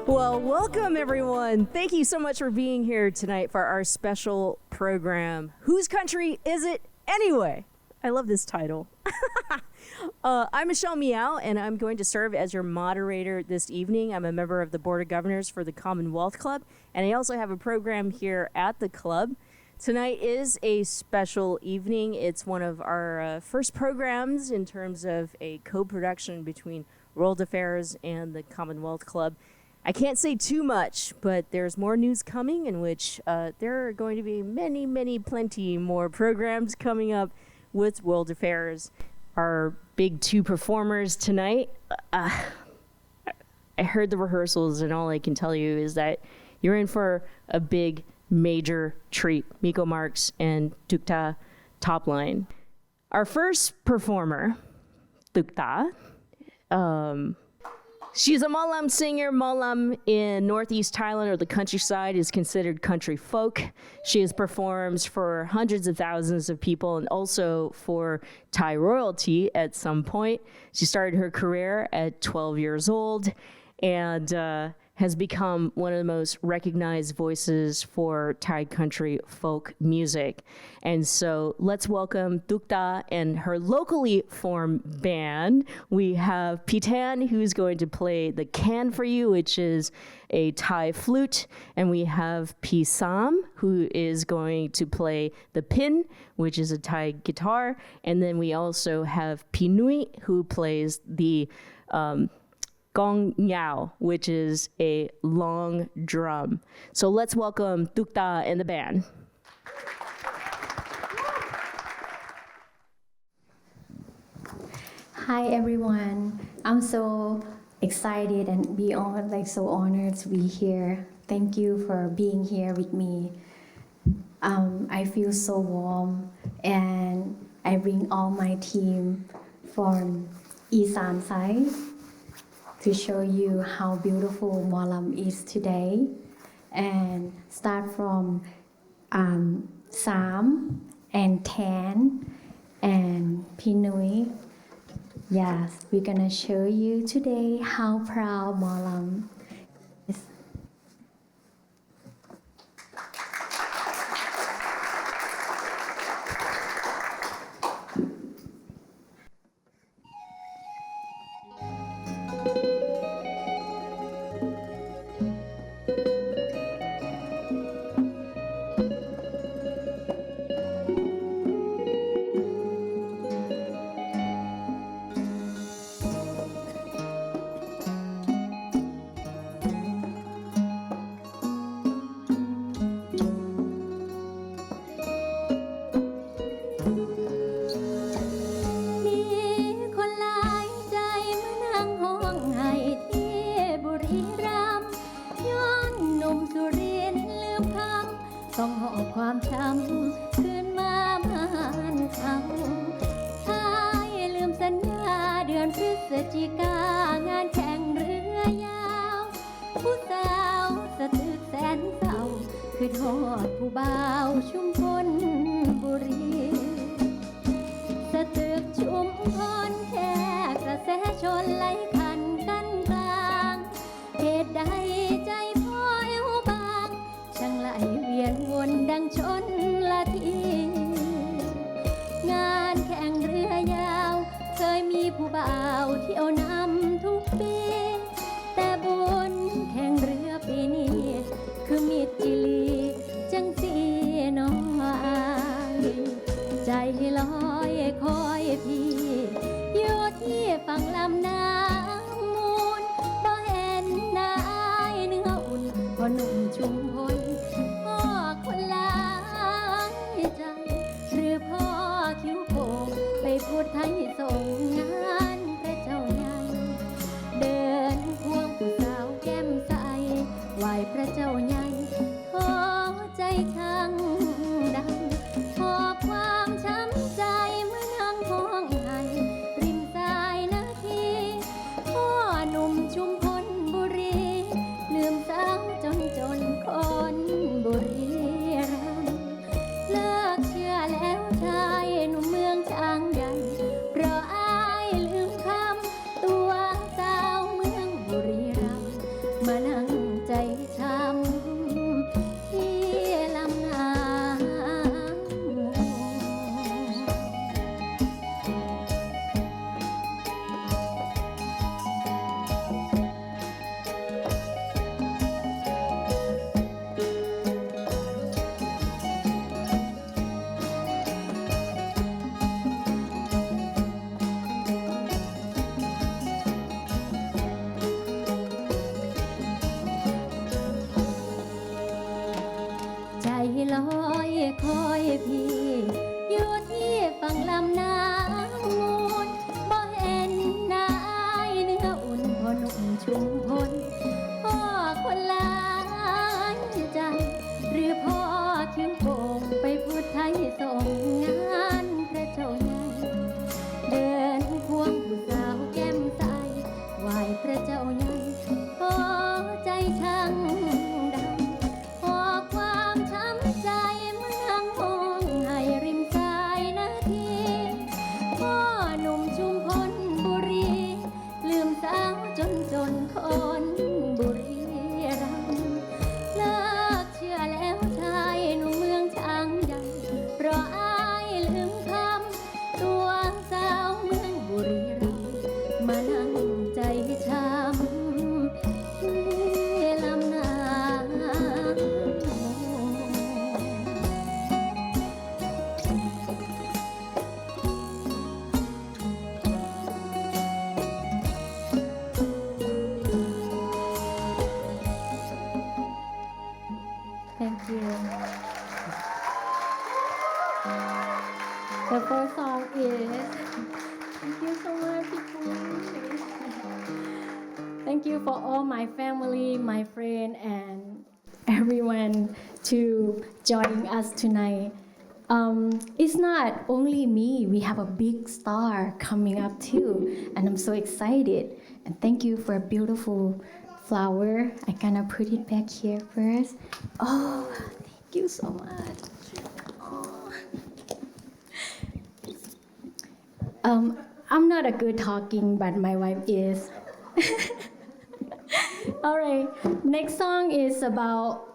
Well, welcome everyone. Thank you so much for being here tonight for our special program. Whose country is it anyway? I love this title. I'm Meow, and I'm going to serve as your moderator this evening. I'm a member of the Board of Governors for the Commonwealth Club, and I also have a program here at the club. Tonight is a special evening. It's one of our first programs in terms of a co-production between World Affairs and the Commonwealth Club. I can't say too much, but there's more news coming in which there are going to be plenty more programs coming up with World Affairs. Our big two performers tonight, I heard the rehearsals and all I can tell you is that you're in for a big, major treat. Miko and Tookta, Topline. Our first performer, Tookta, she's a Malam singer. Malam in northeast Thailand or the countryside is considered country folk. She has performed for hundreds of thousands of people and also for Thai royalty at some point. She started her career at 12 years old and has become one of the most recognized voices for Thai country folk music. And so let's welcome Tookta and her locally formed band. We have Pitan, who's going to play the can for you, which is a Thai flute. And we have Pisam, who is going to play the pin, which is a Thai guitar. And then we also have Pinui, who plays the gong Meow, which is a long drum. So let's welcome Tookta and the band. Hi everyone. I'm so excited and so honored to be here. Thank you for being here with me. I feel so warm and I bring all my team from Isan side to show you how beautiful Malam is today. And start from Sam and Tan and Pinui. Yes, we're gonna show you today how proud Malam is.ต้องหอบความช้ำคืนมาบ้านเขาชายลืมสัญญาเดือนพฤศจิกางานแข่งเรือยาวผู้สาวสะตึกแสนเศร้าคือทอดผู้บ่าวชุมพลบุรีสะตึกชุมพลแค่กระแสชนไหลคันกันกลางเหตุใดใจพ่อเอวบางช่างไหลเวียนวนดังชนละทีงานแข่งเรือยาวเคยมีผู้บ่าวเที่ยวนำทุกปีแต่บุญแข่งเรือปีนี้คือมิตรจิลีจังสีน้อยใจลอยคอยพี่อยู่ที่ฝั่งลำน้ำมูลบ่เห็นนายเนื้ออุ่นพอหนุ่มชุมพลพ่อคนหลายใจหรือพ่อคิ้วโป่งไปพูดไทยส่งงานพระเจ้าใหญ่เดินควงผู้สาวแก้มใสไหวพระเจ้าใหญ่ท้อใจข้างดังหอบความช้ำใจเมื่อนั่งห้องไห้ริมสายนาทีพ่อหนุ่มชุมพลบุรีลืมสาวจนคนบุรีรัมย์เลิกเชื่อแล้วชายหนุ่มเมืองช้างใหญ่เพราะอา The first song is thank you so much, people. Thank you for all my family, my friend, and everyone to join us tonight. It's not only me. We have a big star coming up too, and I'm so excited. And thank you for a beautiful flower. I gonna put it back here first. Oh, thank you so much. I'm not a good talking, but my wife is. All right, next song is about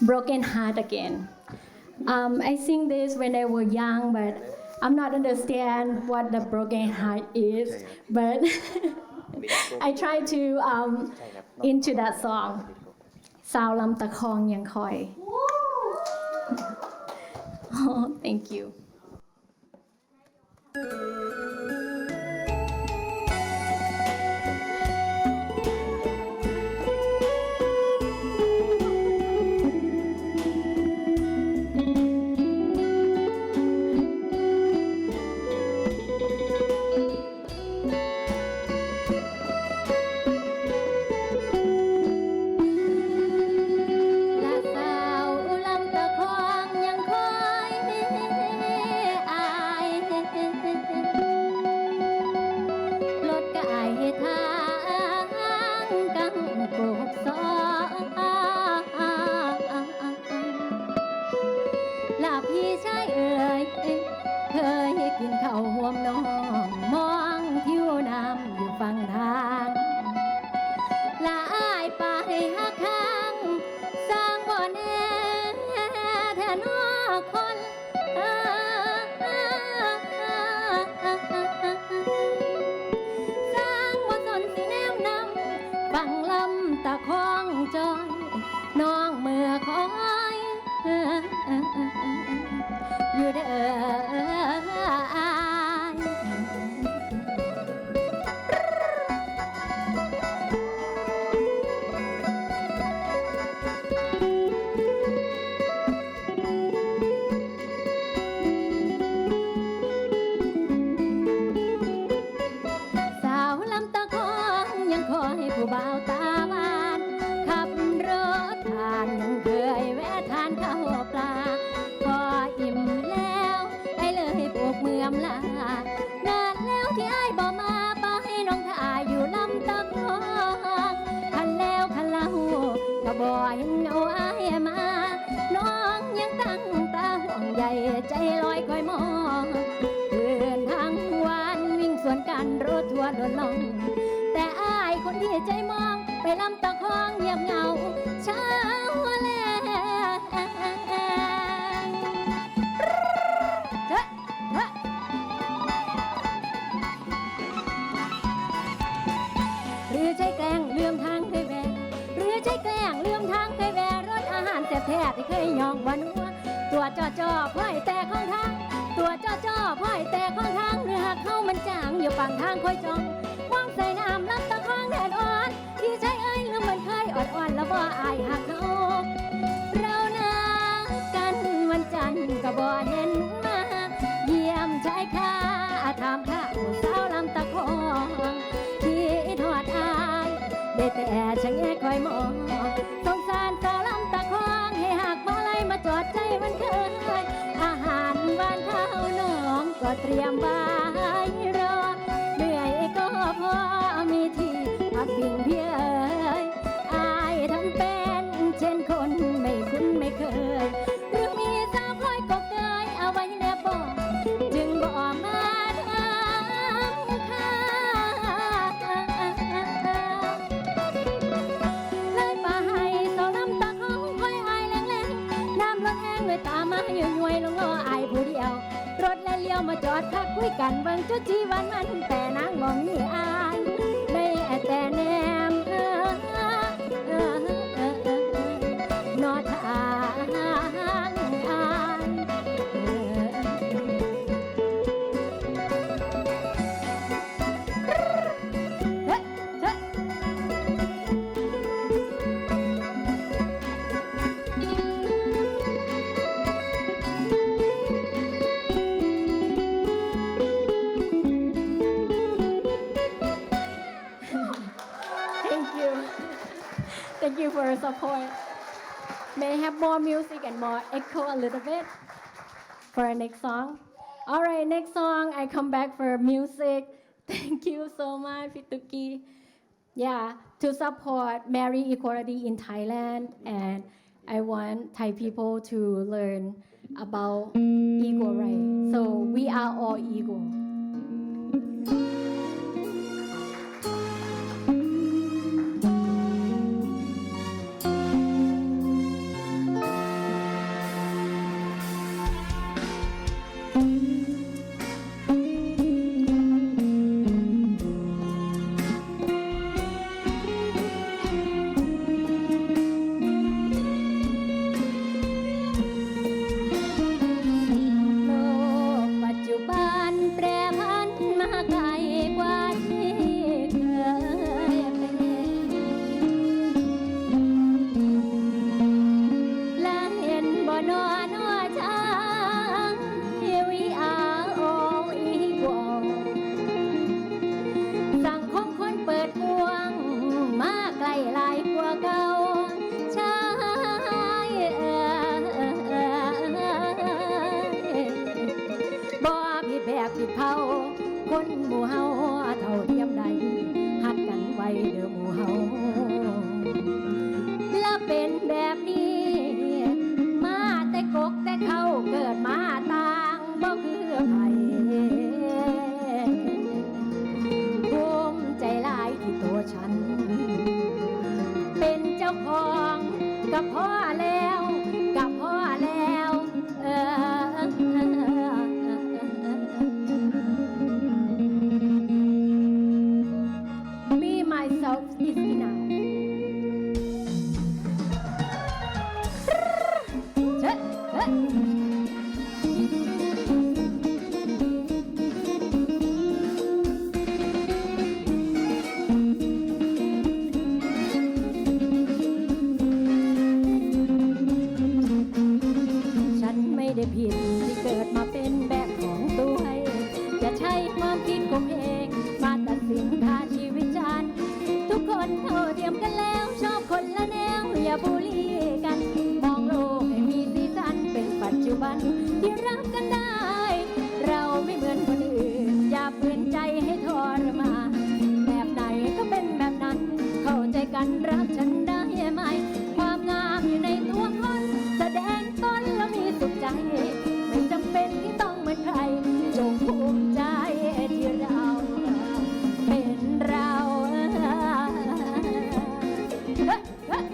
broken heart again. I sing this when I was young, but I'm not understand what the broken heart is. But I try to into that song. สาวลำตะคองยังคอย Oh, thank you. your support. May have more music and more echo a little bit for our next song. All right, next song, I come back for music. Thank you so much, Pituki. Yeah, to support marriage equality in Thailand, and I want Thai people to learn about equal rights. So we are all equal.โลกปัจจุบันแปรผันมาไกลกว่าที่เคยเป็นและเห็นบ่นอนอช้าง Here we are all equal สังคมคนเปิดกว้างมาไกลหลายกว่าเก่าชายบ่ผิดแบบผิดเผ่าคนหมู่เฮาเท่าเทียมใดหักกันไว้เด้อหมู่เฮาและเป็นแบบนี้มาแต่กกแต่เขาเกิดมาต่างบ่คือไผภูมิใจหลายที่ตัวฉัน เป็นเจ้าของกับพ่อแล้วกับพ่อแล้วMe myself is enough เฮ้เฮ้ ฉันไม่ได้ผิดที่เกิดมาเป็นแบบของตัวเองอย่าใช้ความคิดของเองมาตัดสินค่าชีวิตฉัน ทุกคนเท่าเทียมกันแล้วชอบคนละแนวอย่าบูลลี่กัน มองโลกให้มีสีสันเป็นปัจจุบันที่รักกันได้ เราไม่เหมือนคนอื่นอย่าฝืนใจให้ทรมานแบบไหนก็เป็นแบบนั้น เข้าใจกันรักฉันได้ไหม ความงามอยู่ในตัวคนแสดงตนแล้วมีสุขใจ ไม่จำเป็นที่ต้องเหมือนใครจงภูมิใจที่เราเป็นเราเฮ้ยเฮ้ย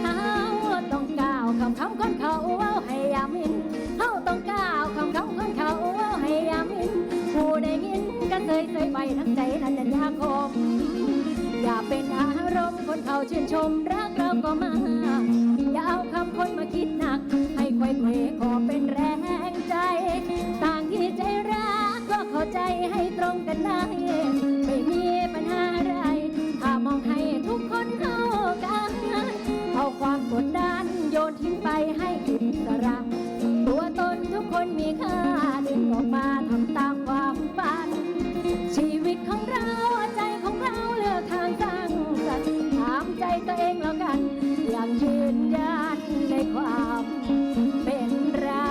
เฮาต้องก้าวคำคนเขาเอาให้ยามินเฮาต้องก้าวคำคนเขาเอาให้ยามินผู้ได้ยินก็เคยไปทั้งใจนั้นอยากคมอย่าเป็นอารมณ์คนเขาชื่นชมรักเราก็มาอย่าเอาคำคนมาคิดหนักให้ค่อยๆขอเป็นแรงใจต่างที่ใจรักก็เข้าใจให้ตรงกันได้ไม่มีปัญหาอะไรถ้ามองให้ทุกคนเข้ากันเอาความกดดันโยนทิ้งไปให้อิสระตัวตนทุกคนมีค่าดึงออกมาทำตามความฝันชีวิตของเราใจของเราเลือกทางสร้างสรรค์ถามใจตัวเองแล้วกันอย่างยืนยันในความเป็นเรา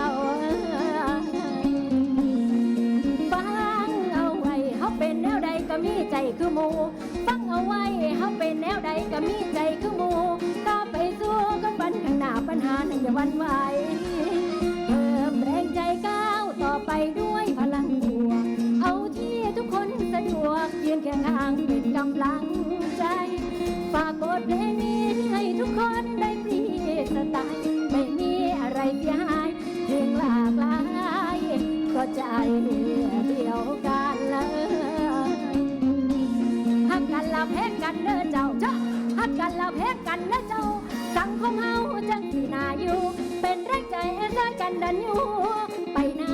ฟังเอาไว้เขาเป็นแนวใดก็มีใจคือหมูฟังเอาไว้เขาเป็นแนวใดก็มีใจคือหมูก็ไปสู้กันฝันข้างหน้าปัญหานั้นอย่าหวั่นไหวเพิ่มแรงใจก้าวต่อไปด้วยพลังบวกเอาที่ทุกคนสะดวกยืนเคียงข้างเป็นกำลังใจฝากบทเพลงนี้ให้ทุกคนได้ฟรีสไตล์ไม่มีอะไรเสียหายเพียงหลากหลายก็ใจเดียวกันเลยหักกันแล้วแพ้กันเด้อเจ้าจ้าหักกันแล้วแพ้กันเด้อเจ้าสังคมเฮาจังสิน่าอยู่เป็นแรงใจให้ซอยกันดันอยู่ไปหน้า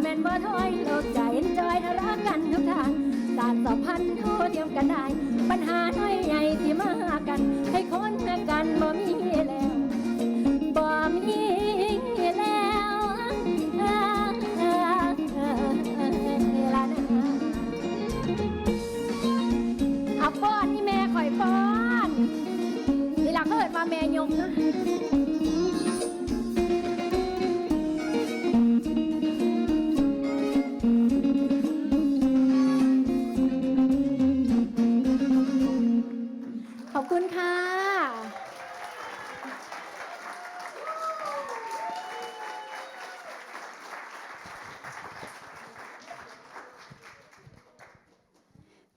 แม่นบ่ถอยโลกใจจอยทะเลาะกันทุกทางสานสัมพันธ์เท่าเทียมกันได้ปัญหาน้อยใหญ่ที่มากันให้คนแม่กันบ่มีแล้วบ่มีแล้วลานะ ว่าแม่ยมนะขอบคุณค่ะ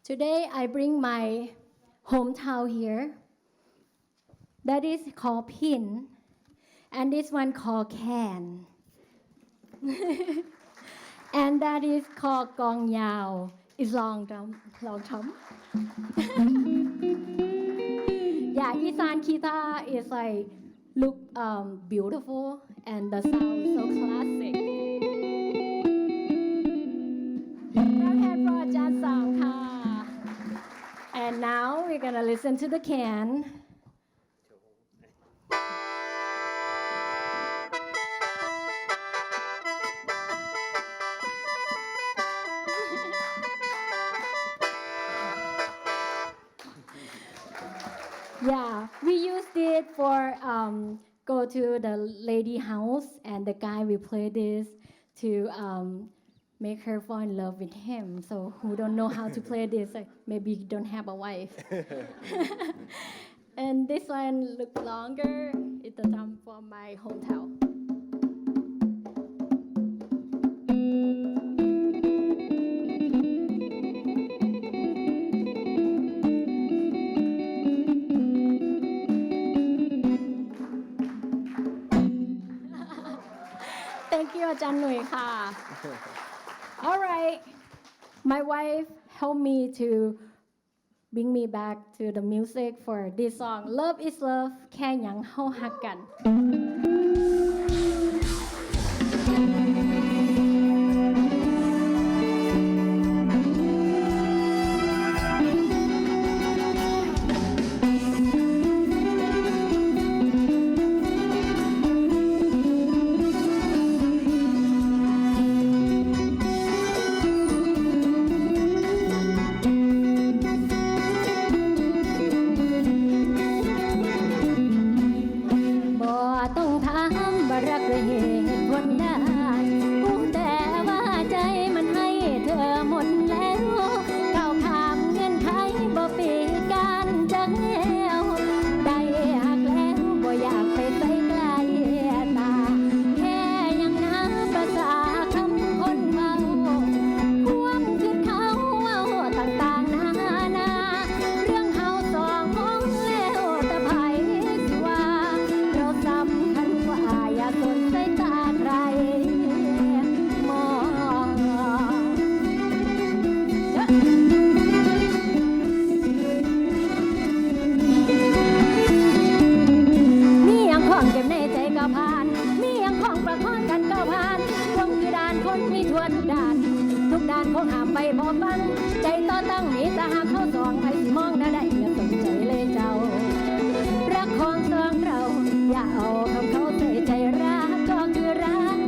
Today I bring my hometown here. That is called Pin, and this one called Can, and that is called Gong Yao. It's long term. Yeah, Isan Kita is like look beautiful, and the sound is so classic. And now we're gonna listen to the can. Yeah, we used it for go to the lady house, and the guy will play this to make her fall in love with him. So who don't know how to play this, like, maybe don't have a wife. And this one look longer. It's the drum from my hometown. Thank you อาจารย์หนุ่ยค่ะ All right, my wife helped me to bring me back to the music for this song. Love is love, แค่หยังเฮาฮักกัน บ่ต้องถามว่ารักด้วยเหตุผลใดรู้แต่ว่าใจมันให้เธอหมดแล้วก้าวข้ามเงื่อนไขบ่ปีการจักแล้วได้หักแล้วบ่อยากไปใส่ใกล้ตาแค่ยังน้ำประสาคำคนเมาความคือเขาเอาต่างๆนานาเรื่องเฮาสองคนแล้วแต่ไผสิว่าเราสำคัญกว่าอย่าสนใจตาใครมองมีอย่างของเก็บในใจก็ผ่านมีอย่างของประคองกันก็ผ่านคงคือด่านคนมีทวนด่านทุกด่านคงห้ามไปบ่ฟังใจต่อตั้งมีแต่หากเขาสองไปสิมองได้อย่าสนใจเลยเจ้ารักของสองเราอย่าเอาคำเขาใส่ใจรักก็คือรัก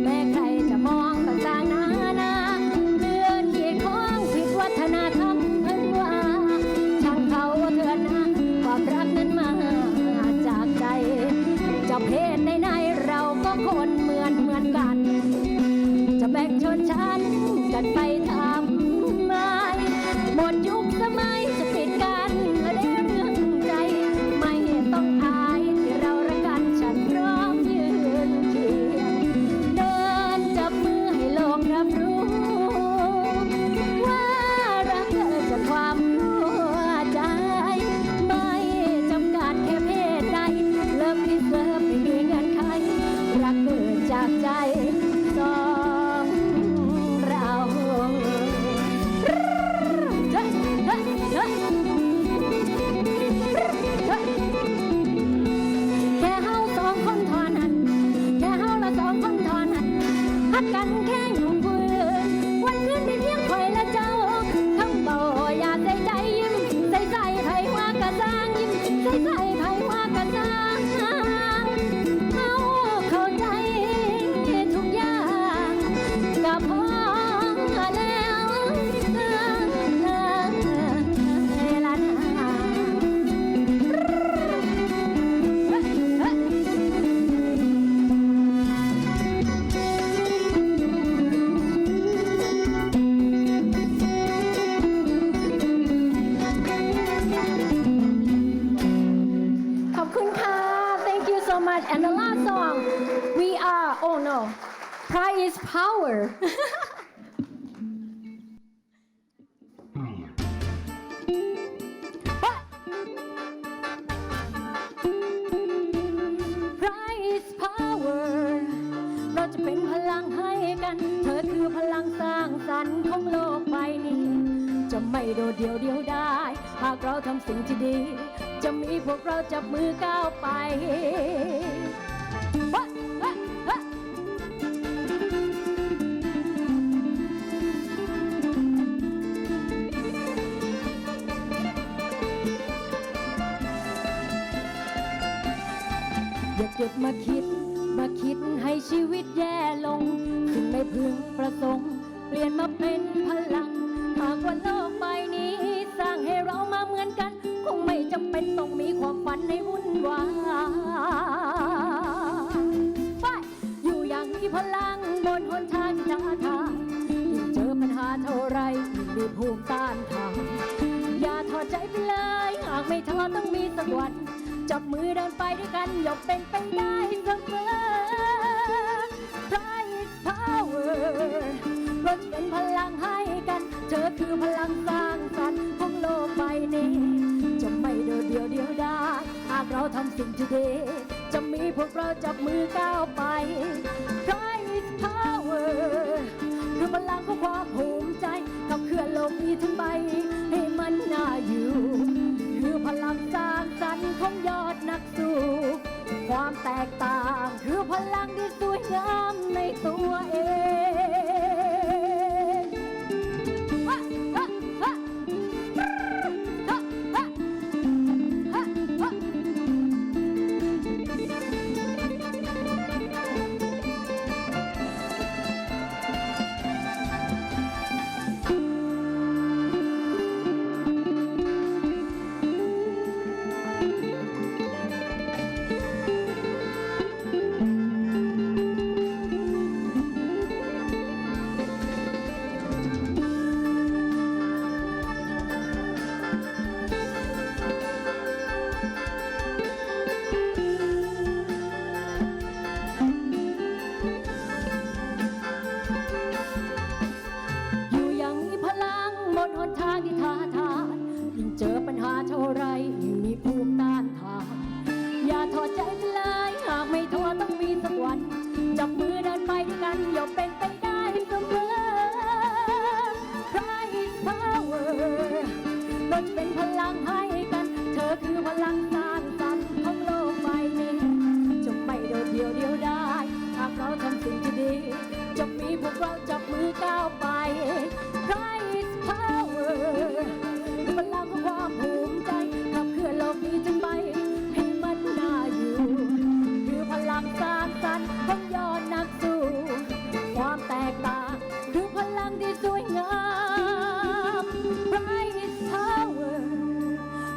แม้ใครจะมองต่างๆนานาเลื่อนขีดของผิดวัฒนธรรมเพิ่นว่าช่างเขาเถิดนะความรักนั้นมาจากใจจะเพศไหนๆเราก็คนเหมือนกัน จะแบ่งชนชั้นกันไปทำไมหมดยุคสมัยจะปิดกันและได้เรื่องใจไม่ต้องอายที่เรารักกันฉันพร้อมยืนเคียงเดินจับมือให้โลกรับรู้ว่ารักเธอจากความหัวใจไม่จำกัดแค่เพศใดเลิฟที่เลิฟไม่มีเงื่อนไขรักเกิดจากใจสองเรา คุณค่ะ thank you so much and the last song we are oh no pride is power เราจะเป็นพลังให้กันเธอคือพลังสร้างสรรค์ของโลกใบนี้จะไม่โดดเดี่ยวเดียวดายหากเราทำสิ่งที่ดีจะมีพวกเราจับมือก้าวไปอย่าเก็บมาคิดให้ชีวิตแย่ลงสิ่งไม่พึงประสงค์เปลี่ยนมาเป็นพลังหากว่าโลกใบนี้สร้างให้เรามาเหมือนกันคงไม่จำเป็นต้องมีความฝันให้วุ่นวายอยู่อย่างมีพลังบนหนทางที่ท้าทายยิ่งเจอปัญหาเท่าไรยิ่งมีภูมิต้านทานอย่าท้อใจไปเลยหากไม่ท้อต้องมีสักวันจับมือเดินไปด้วยกันย่อมเป็นไปได้เสมอ Pride is power เราจะเป็นพลังให้กันเธอคือพลังสร้างสรรค์ของโลกใบนี้จะไม่โดดเดี่ยวเดียวดายหากเราทำสิ่งที่ดีจะมีพวกเราจับมือก้าวไป Pride is power คือพลังของความภูมิใจขับเคลื่อนโลกนี้ทั้งใบให้มันน่าอยู่คือพลังสร้างสรรค์ของยอดนักสู้ความแตกต่างคือพลังที่สวยงามในตัวเองจับมือเดินไปด้วยกันย่อมเป็นไปได้เสมอ Pride is power เราจะเป็นพลังให้กันเธอคือพลังสร้างสรรค์ของโลกใบนี้จะไม่โดดเดี่ยวเดียวดายหากเราทำสิ่งที่ดีจะมีพวกเราจับมือก้าวไป Pride is power คือพลังของความภูมิใจขับเคลื่อนโลกนี้ทั้งใบให้มันน่าอยู่คือพลังสร้างสรรค์ของยอดนักสู้ความแตกต่างคือพลังที่สวยงาม Pride is power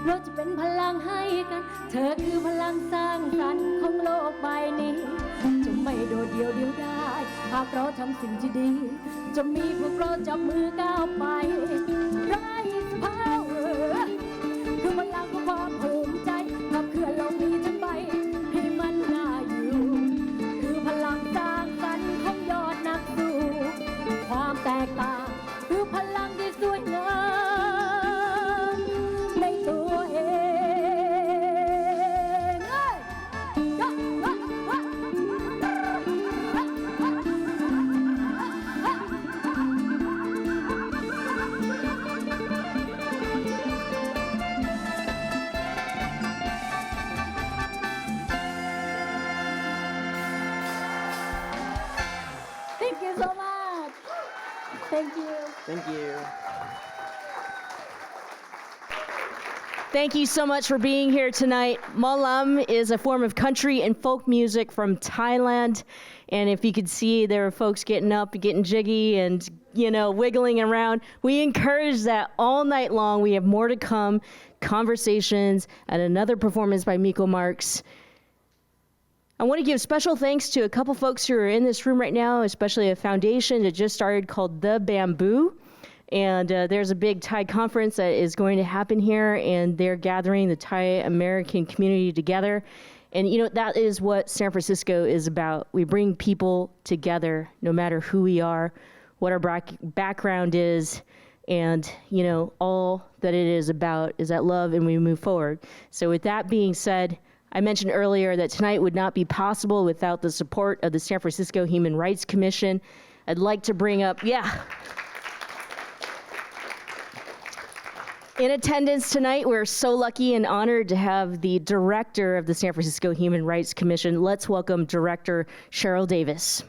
เราจะเป็นพลังให้กันเธอคือพลังสร้างสรรค์ของโลกใบนี้จะไม่โดดเดี่ยวเดียวดายหากเราทำสิ่งที่ดีจะมีพวกเราจับมือก้าวไป Pride is power คือพลังของความภูมิใจขับเคลื่อนโลกนี้ทั้งใบให้มันน่าอยู่คือพลังสร้างสรรค์ของยอดนักสู้ความแตกต่างคือพลังที่สวยงามในตัวเองThank you so much. Thank you. Thank you. Thank you so much for being here tonight. Malam is a form of country and folk music from Thailand. And if you could see, there are folks getting up, getting jiggy and, wiggling around. We encourage that all night long. We have more to come, conversations, and another performance by Miko Marks. I want to give special thanks to a couple folks who are in this room right now, especially a foundation that just started called The Bamboo. And there's a big Thai conference that is going to happen here, and they're gathering the Thai American community together. And, that is what San Francisco is about. We bring people together, no matter who we are, what our background is, and, all that it is about is that love, and we move forward. So with that being said, I mentioned earlier that tonight would not be possible without the support of the San Francisco Human Rights Commission. I'd like to bring up, in attendance tonight, we're so lucky and honored to have the director of the San Francisco Human Rights Commission. Let's welcome Director Cheryl Davis.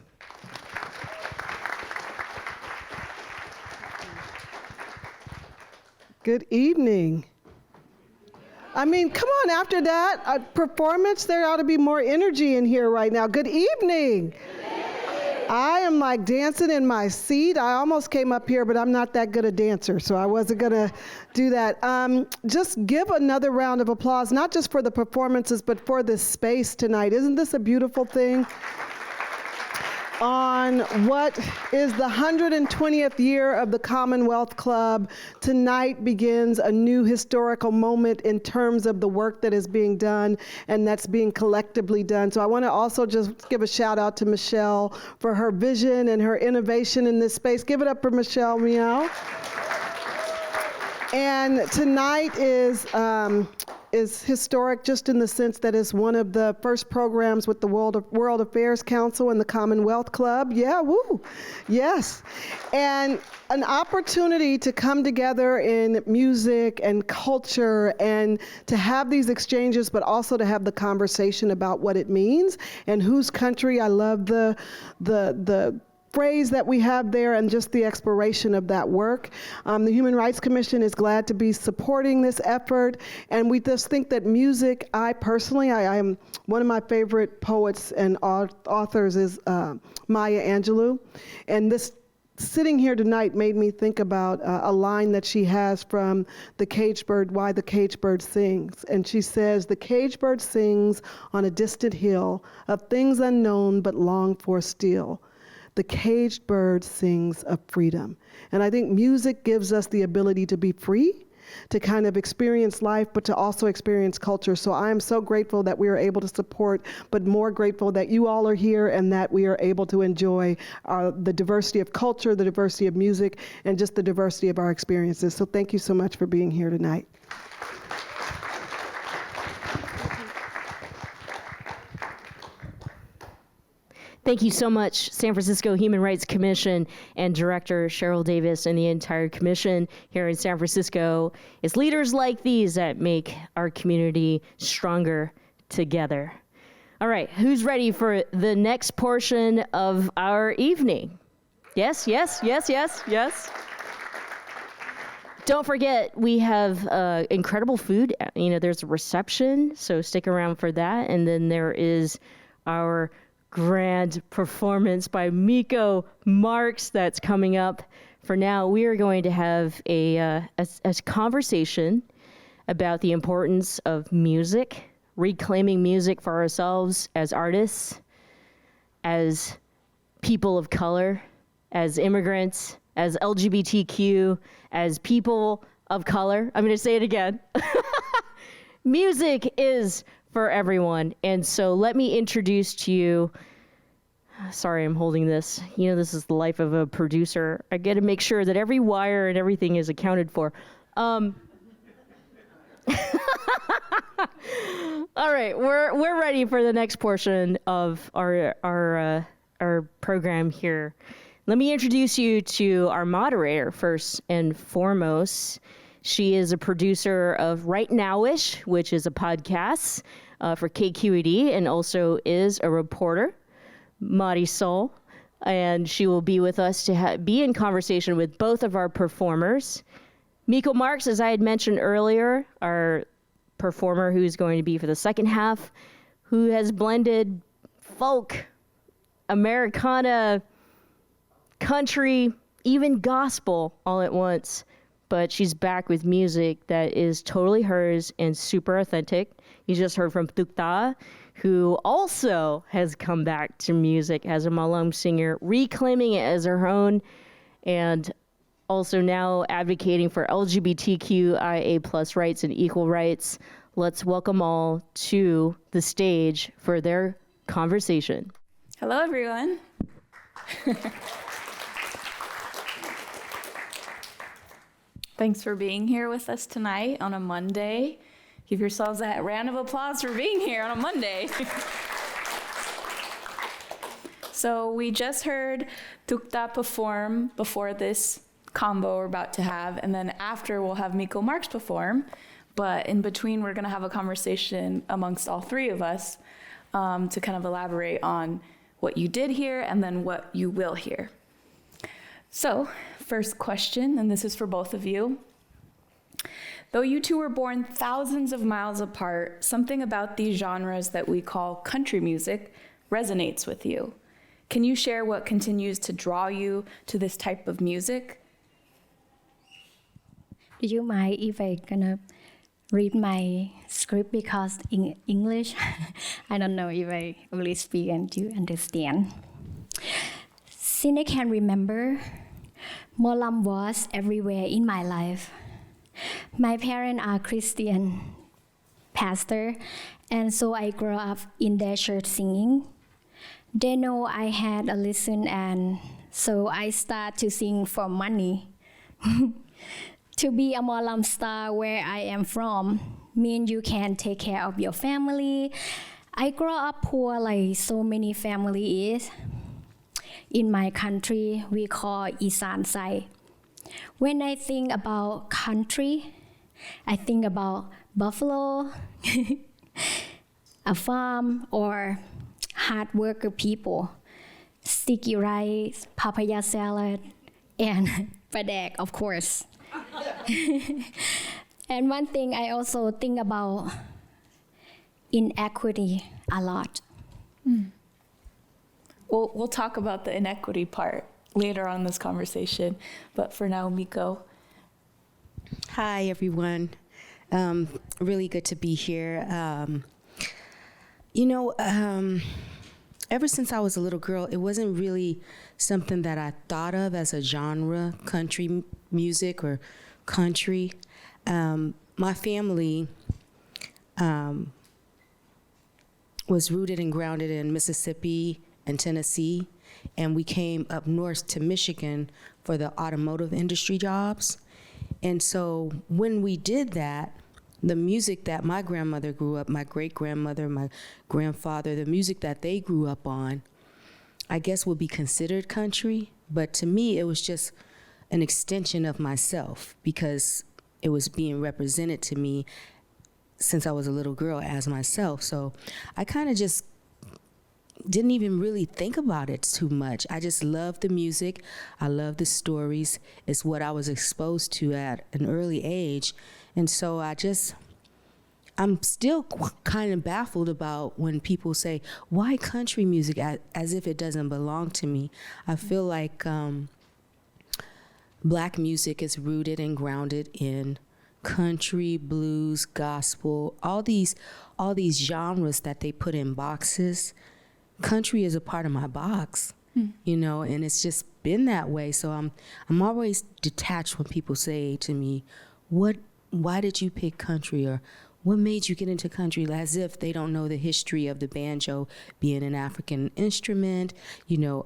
Good evening. I mean, come on, after that performance, there ought to be more energy in here right now. Good evening. I am like dancing in my seat. I almost came up here, but I'm not that good a dancer, so I wasn't going to do that. Just give another round of applause, not just for the performances, but for this space tonight. Isn't this a beautiful thing? On what is the 120th year of the Commonwealth Club, tonight begins a new historical moment in terms of the work that is being done and that's being collectively done. So I want to also just give a shout out to Michelle for her vision and her innovation in this space. Give it up for Michelle, Meow. And tonight is historic just in the sense that it's one of the first programs with the World Affairs Council and the Commonwealth Club. Yeah, woo, yes. And an opportunity to come together in music and culture and to have these exchanges, but also to have the conversation about what it means and whose country. I love the phrase that we have there and just the exploration of that work. The Human Rights Commission is glad to be supporting this effort, and we just think that music, I am one of my favorite poets and authors is Maya Angelou, and this sitting here tonight made me think about a line that she has from The Caged Bird, Why the Caged Bird Sings. And she says, "The caged bird sings on a distant hill of things unknown but longed for still. The caged bird sings of freedom." And I think music gives us the ability to be free, to kind of experience life, but to also experience culture. So I am so grateful that we are able to support, but more grateful that you all are here and that we are able to enjoy the diversity of culture, the diversity of music, and just the diversity of our experiences. So thank you so much for being here tonight. Thank you so much, San Francisco Human Rights Commission and Director Cheryl Davis and the entire commission here in San Francisco. It's leaders like these that make our community stronger together. All right, who's ready for the next portion of our evening? Yes, yes, yes, yes, yes. Don't forget, we have incredible food. There's a reception, so stick around for that. And then there is our grand performance by Miko Marks that's coming up. For now, we are going to have a conversation about the importance of music, reclaiming music for ourselves as artists, as people of color, as immigrants, as LGBTQ, as people of color. I'm going to say it again. Music is for everyone. And so let me introduce to you, sorry, I'm holding this. This is the life of a producer. I get to make sure that every wire and everything is accounted for. All right, we're ready for the next portion of our program here. Let me introduce you to our moderator first and foremost. She is a producer of Right Nowish, which is a podcast for KQED, and also is a reporter, Marisol. And she will be with us to be in conversation with both of our performers. Miko Marks, as I had mentioned earlier, our performer who's going to be for the second half, who has blended folk, Americana, country, even gospel all at once. But she's back with music that is totally hers and super authentic. You just heard from Tookta, who also has come back to music as a Malum singer, reclaiming it as her own. And also now advocating for LGBTQIA plus rights and equal rights. Let's welcome all to the stage for their conversation. Hello, everyone. Thanks for being here with us tonight on a Monday. Give yourselves a round of applause for being here on a Monday. So we just heard Tookta perform before this combo we're about to have, and then after we'll have Miko Marks perform. But in between, we're gonna have a conversation amongst all three of us to kind of elaborate on what you did hear and then what you will hear. So, first question, and this is for both of you. Though you two were born thousands of miles apart, something about these genres that we call country music resonates with you. Can you share what continues to draw you to this type of music? Do you mind if I gonna read my script because in English, I don't know if I really speak and you understand. Since I can remember, Molam was everywhere in my life. My parents are Christian pastor, and so I grew up in their church singing. They know I had a listen, and so I start to sing for money. To be a Molam star where I am from means you can take care of your family. I grew up poor like so many families. In my country, we call Isan Sai. When I think about country, I think about buffalo, a farm, or hard worker people, sticky rice, papaya salad, and padek, of course. And one thing I also think about inequity a lot. We'll talk about the inequity part later on in this conversation, but for now, Miko. Hi, everyone. Really good to be here. Ever since I was a little girl, it wasn't really something that I thought of as a genre, country music or country. My family was rooted and grounded in Mississippi and Tennessee, and we came up north to Michigan for the automotive industry jobs. And so when we did that, the music that my grandmother grew up, my great-grandmother, my grandfather, the music that they grew up on, I guess would be considered country, but to me it was just an extension of myself because it was being represented to me since I was a little girl as myself. So I kind of just didn't even really think about it too much. I just loved the music. I loved the stories. It's what I was exposed to at an early age. And so I'm still kind of baffled about when people say, why country music, as if it doesn't belong to me. I feel like Black music is rooted and grounded in country, blues, gospel, all these genres that they put in boxes. Country is a part of my box, and it's just been that way. So I'm always detached when people say to me, why did you pick country, or what made you get into country, as if they don't know the history of the banjo being an African instrument,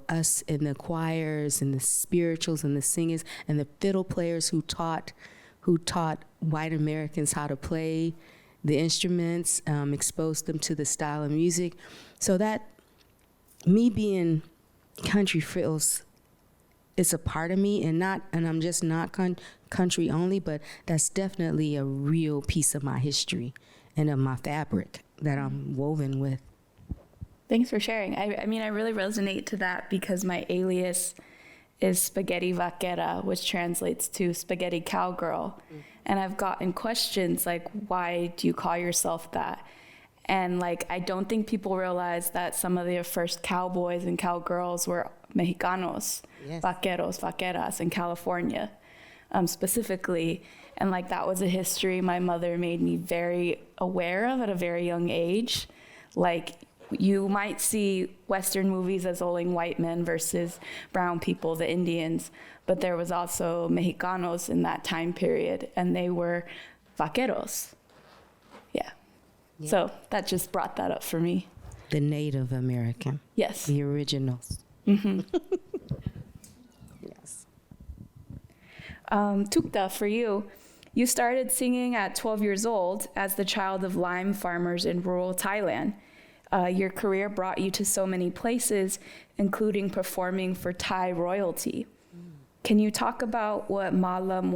us in the choirs and the spirituals and the singers and the fiddle players who taught white Americans how to play the instruments, exposed them to the style of music. So that me being country feels it's a part of me, and I'm just not country only, but that's definitely a real piece of my history and of my fabric that I'm woven with. Thanks for sharing. I mean, I really resonate to that because my alias is Spaghetti Vaquera, which translates to spaghetti cowgirl. And I've gotten questions like, why do you call yourself that? And I don't think people realize that some of the first cowboys and cowgirls were Mexicanos, yes. Vaqueros, vaqueras in California, specifically. And that was a history my mother made me very aware of at a very young age. you might see Western movies as only white men versus brown people, the Indians, but there was also Mexicanos in that time period, and they were vaqueros. Yeah. So that just brought that up for me. The Native American. Yes. The originals. Mm-hmm. Yes. Tookta, for you, you started singing at 12 years old as the child of lime farmers in rural Thailand. Your career brought you to so many places, including performing for Thai royalty. Can you talk about what Malam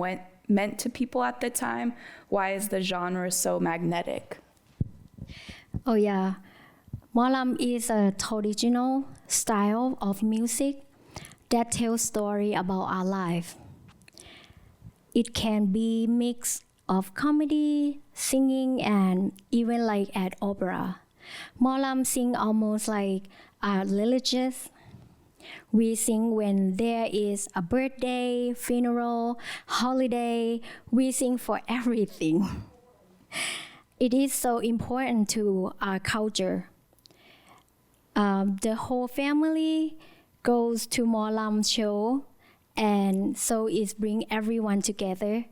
meant to people at the time? Why is the genre so magnetic? Oh yeah, Malam is a traditional style of music that tells story about our life. It can be mix of comedy, singing, and even like at opera. Malam sing almost like religious. We sing when there is a birthday, funeral, holiday. We sing for everything. It is so important to our culture. The whole family goes to Malam show, and so it brings everyone together.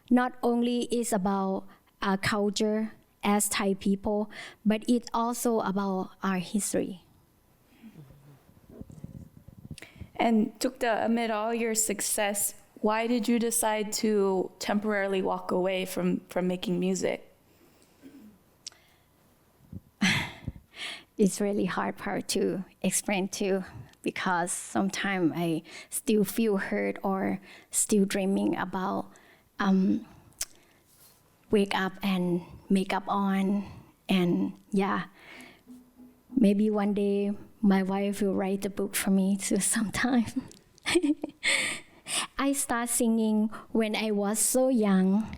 Not only is about our culture as Thai people, but it's also about our history. And Tookta, amid all your success, why did you decide to temporarily walk away from making music? It's really hard part to explain to, because sometimes I still feel hurt or still dreaming about wake up and makeup on, and yeah, maybe one day my wife will write the book for me too sometime. I started singing when I was so young.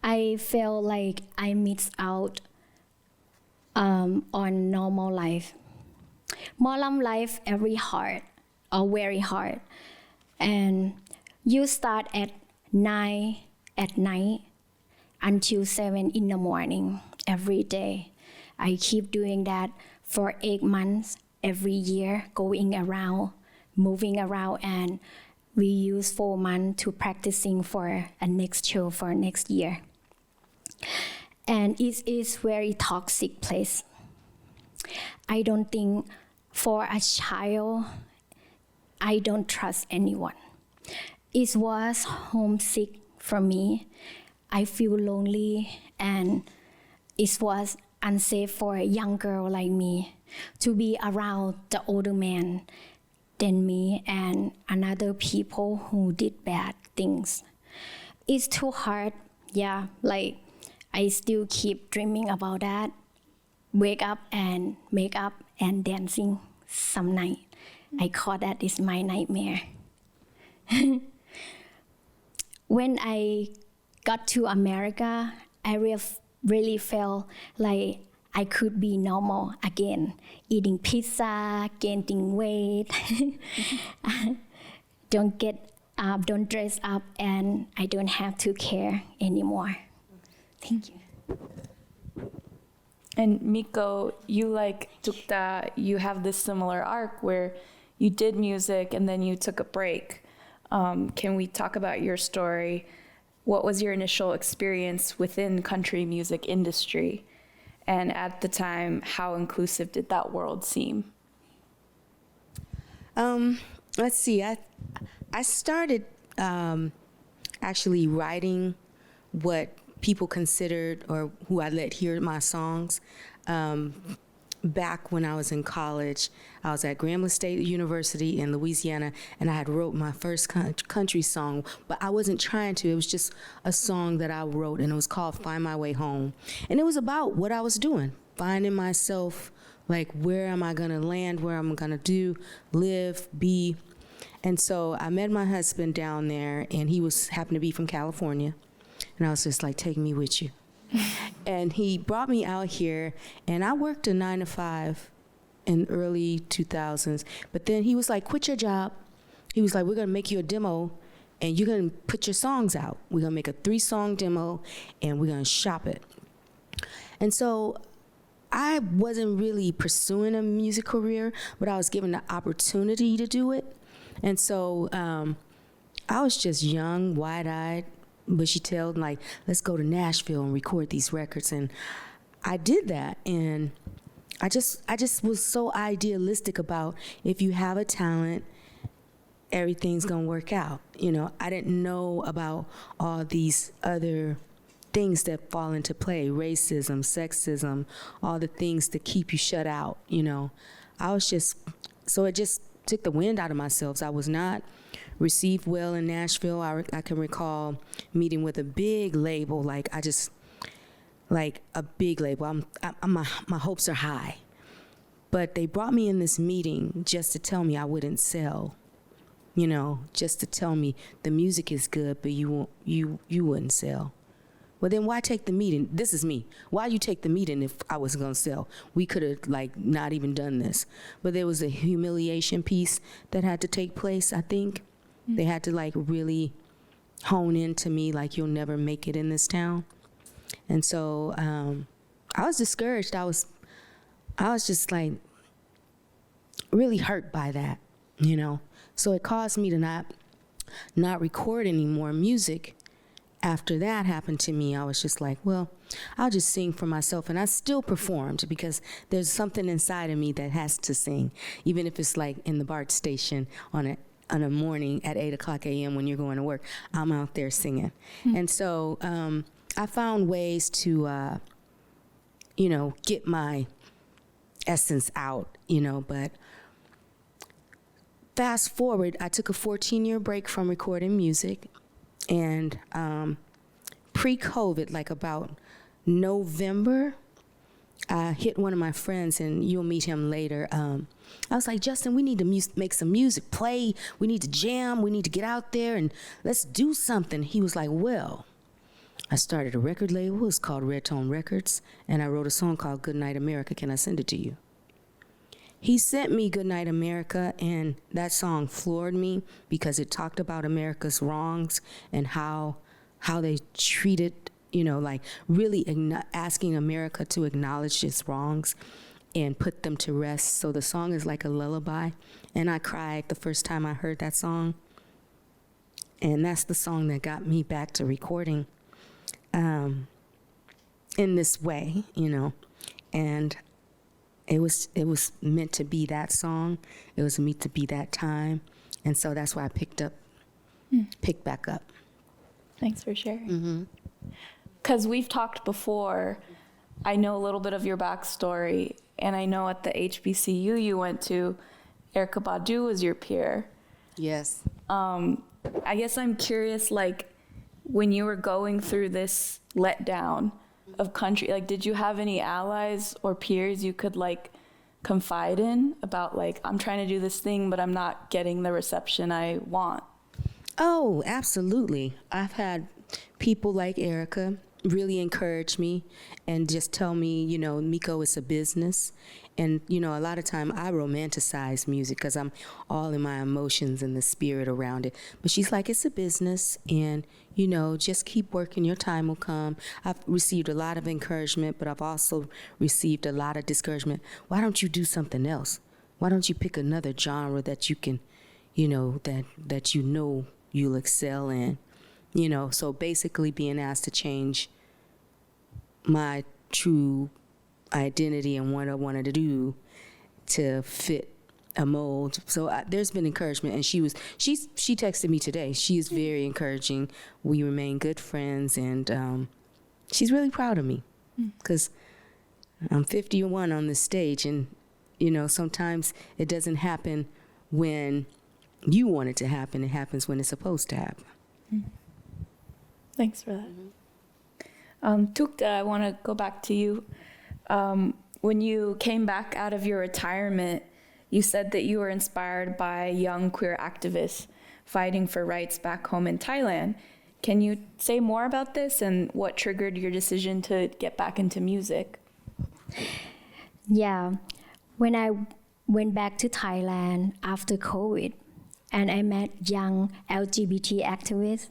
I felt like I missed out on normal life. Malam life very hard, and you start at 9 at night until 7 in the morning every day. I keep doing that for 8 months every year, going around, moving around, and we use 4 months to practicing for a next show for next year. And it is very toxic place. I don't think for a child, I don't trust anyone. It was homesick for me. I feel lonely, and it was unsafe for a young girl like me to be around the older man than me and another people who did bad things. It's too hard, yeah, like I still keep dreaming about that. Wake up and make up and dancing some night. I call that is my nightmare. When I got to America, I really felt like I could be normal again, eating pizza, gaining weight. Don't get up, don't dress up, and I don't have to care anymore. Thank you. And Miko, you like Tookta, you have this similar arc where you did music and then you took a break. Can we talk about your story? What was your initial experience within country music industry? And at the time, how inclusive did that world seem? Let's see. I started actually writing what people considered, or who I let hear my songs, back when I was in college. I was at Grambling State University in Louisiana, and I had wrote my first country song, but I wasn't trying to. It was just a song that I wrote, and it was called Find My Way Home. And it was about what I was doing, finding myself, like, where am I gonna land, where I'm gonna live, be. And so I met my husband down there, and he happened to be from California. And I was just like, take me with you. And he brought me out here, and I worked a 9 to 5 in early 2000s. But then he was like, quit your job. He was like, we're gonna make you a demo, and you're gonna put your songs out. We're gonna make a 3-song demo, and we're gonna shop it. And so I wasn't really pursuing a music career, but I was given the opportunity to do it. And so I was just young, wide-eyed, bushy-tailed, like, let's go to Nashville and record these records. And I did that. And I just was so idealistic about if you have a talent, everything's gonna work out. You know, I didn't know about all these other things that fall into play, racism, sexism, all the things that keep you shut out, you know. So it just took the wind out of myself. So I was not received well in Nashville. I can recall meeting with a big label, like a big label. My hopes are high. But they brought me in this meeting just to tell me I wouldn't sell, you know, just to tell me the music is good, but you wouldn't sell. Well, then why take the meeting? This is me. Why you take the meeting if I wasn't gonna sell? We could have like not even done this. But there was a humiliation piece that had to take place, I think. They had to like really hone into me like you'll never make it in this town. And so I was discouraged. I was just like really hurt by that, you know. So it caused me to not record any more music. After that happened to me, I was just like, well, I'll just sing for myself. And I still performed because there's something inside of me that has to sing, even if it's like in the BART station on a morning at 8:00 a.m. when you're going to work. I'm out there singing. And so I found ways to, you know, get my essence out, you know. But fast forward, I took a 14-year break from recording music. And pre-COVID, like about November, I hit one of my friends, and you'll meet him later. I was like, Justin, we need to make some music, play. We need to jam. We need to get out there and let's do something. He was like, well, I started a record label. It was called Red Tone Records. And I wrote a song called Good Night America. Can I send it to you? He sent me Good Night America, and that song floored me because it talked about America's wrongs and how they treated, you know, like really asking America to acknowledge its wrongs and put them to rest. So the song is like a lullaby, and I cried the first time I heard that song. And that's the song that got me back to recording in this way, you know. And it was meant to be that song. It was meant to be that time. And so that's why I picked back up. Thanks for sharing. Because we've talked before, I know a little bit of your backstory, and I know at the HBCU you went to, Erykah Badu was your peer. Yes. I guess I'm curious, like, when you were going through this letdown of country, like, did you have any allies or peers you could like confide in about like, I'm trying to do this thing, but I'm not getting the reception I want? Oh, absolutely. I've had people like Erykah really encourage me and just tell me, you know, Miko, it's a business. And, you know, a lot of time I romanticize music because I'm all in my emotions and the spirit around it. But she's like, it's a business, and, you know, just keep working. Your time will come. I've received a lot of encouragement, but I've also received a lot of discouragement. Why don't you do something else? Why don't you pick another genre that you can, you know, that you know you'll excel in? You know, so basically being asked to change my true identity and what I wanted to do to fit a mold. So there's been encouragement, and she texted me today. She is very encouraging. We remain good friends, and she's really proud of me because I'm 51 on the stage, and you know, sometimes it doesn't happen when you want it to happen. It happens when it's supposed to happen. Thanks for that. Tookta, I want to go back to you. When you came back out of your retirement, you said that you were inspired by young queer activists fighting for rights back home in Thailand. Can you say more about this and what triggered your decision to get back into music? Yeah, when I went back to Thailand after COVID, and I met young LGBT activists,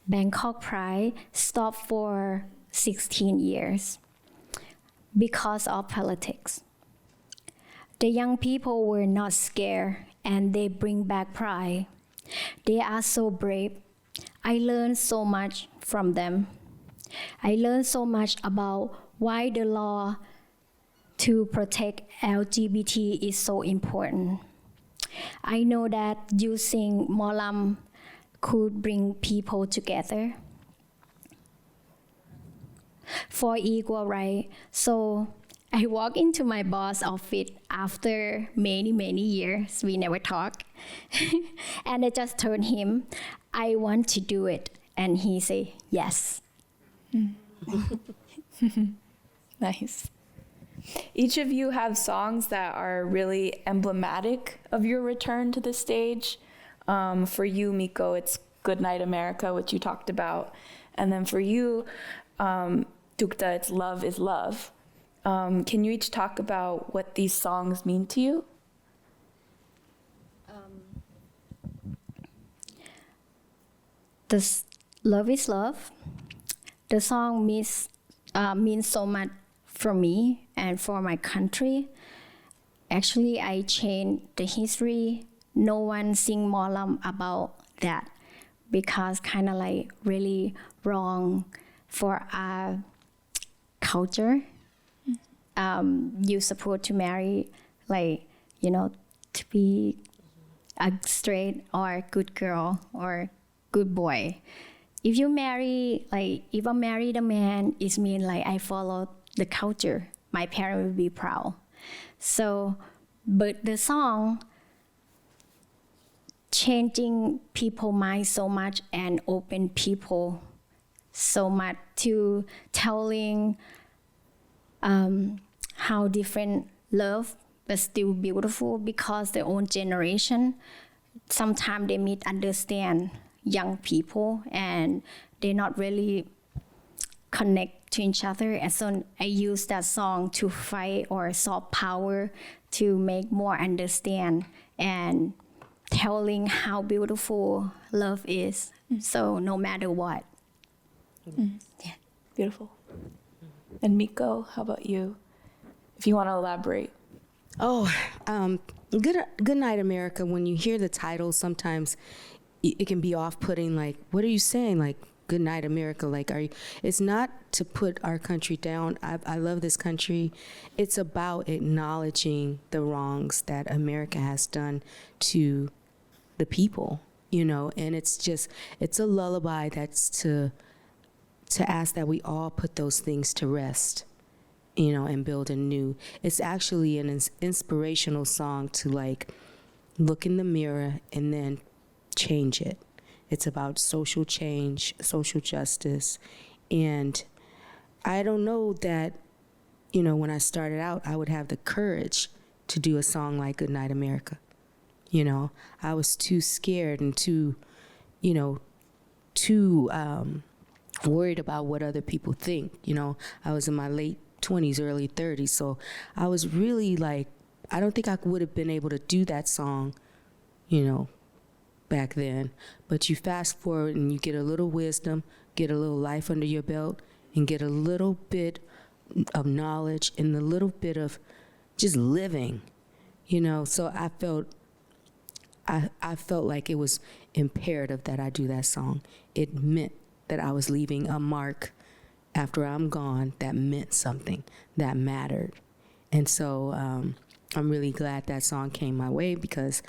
Bangkok Pride stopped for 16 years. because of politics. The young people were not scared and they bring back pride. They are so brave. I learned so much from them. I learned so much about why the law to protect LGBT is so important. I know that using Molam could bring people together for equal right. So I walked into my boss' office after many, many years. We never talked. And I just told him, I want to do it. And he said, yes. Nice. Each of you have songs that are really emblematic of your return to the stage. For you, Miko, it's Good Night America, which you talked about. And then for you, Tookta, it's Love is Love. Can you each talk about what these songs mean to you? This Love is Love. The song means so much for me and for my country. Actually, I changed the history. No one sing Molam about that because kind of like really wrong for our culture. You're supposed to marry to be a straight or good girl or good boy. If you marry, if I married a man, it means I follow the culture. My parents will be proud. So, but the song changing people's minds so much and open people so much to telling how different love but still beautiful because their own generation, sometimes they misunderstand young people and they're not really connect to each other. And so I use that song to fight or soft power to make more understand and telling how beautiful love is. So no matter what. Yeah. Beautiful. And Miko, how about you? If you want to elaborate. Good Night America, when you hear the title, sometimes it can be off-putting, like, what are you saying? Like, Good Night America, like, it's not to put our country down. I love this country. It's about acknowledging the wrongs that America has done to the people, and it's a lullaby that's to ask that we all put those things to rest, and build anew. It's actually an inspirational song to look in the mirror and then change it. It's about social change, social justice. And I don't know that, when I started out, I would have the courage to do a song like Good Night America. I was too scared and too worried about what other people think. I was in my late 20s, early 30s. So I was really I don't think I would have been able to do that song, back then. But you fast forward and you get a little wisdom, get a little life under your belt, and get a little bit of knowledge and a little bit of just living, So I felt like it was imperative that I do that song. It meant that I was leaving a mark after I'm gone that meant something, that mattered. And so I'm really glad that song came my way, because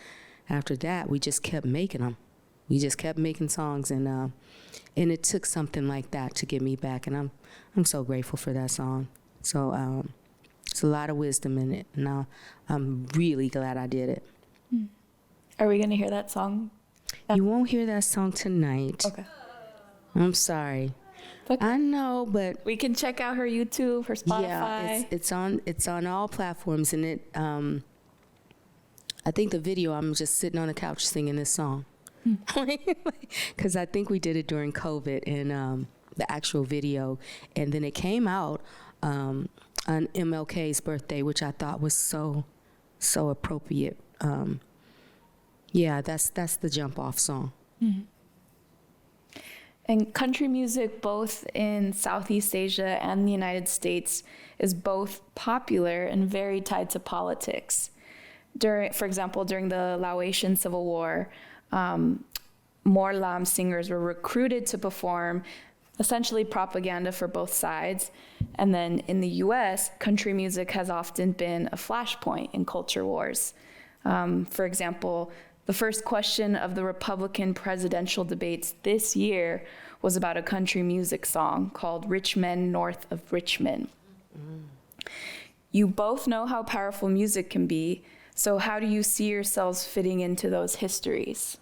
after that, we just kept making them. We just kept making songs, and it took something like that to get me back, and I'm so grateful for that song. So it's a lot of wisdom in it, and I'm really glad I did it. Are we going to hear that song? You won't hear that song tonight. Okay. I'm sorry. Okay. I know, but we can check out her YouTube, her Spotify. Yeah, it's on all platforms, and it. I think the video, I'm just sitting on the couch singing this song, because I think we did it during COVID, and the actual video, and then it came out on MLK's birthday, which I thought was so appropriate. Yeah, that's the jump off song. Mm-hmm. And country music, both in Southeast Asia and the United States, is both popular and very tied to politics. For example, during the Laotian Civil War, more Lam singers were recruited to perform essentially propaganda for both sides. And then in the US, country music has often been a flashpoint in culture wars. For example, the first question of the Republican presidential debates this year was about a country music song called Rich Men North of Richmond. You both know how powerful music can be, so how do you see yourselves fitting into those histories?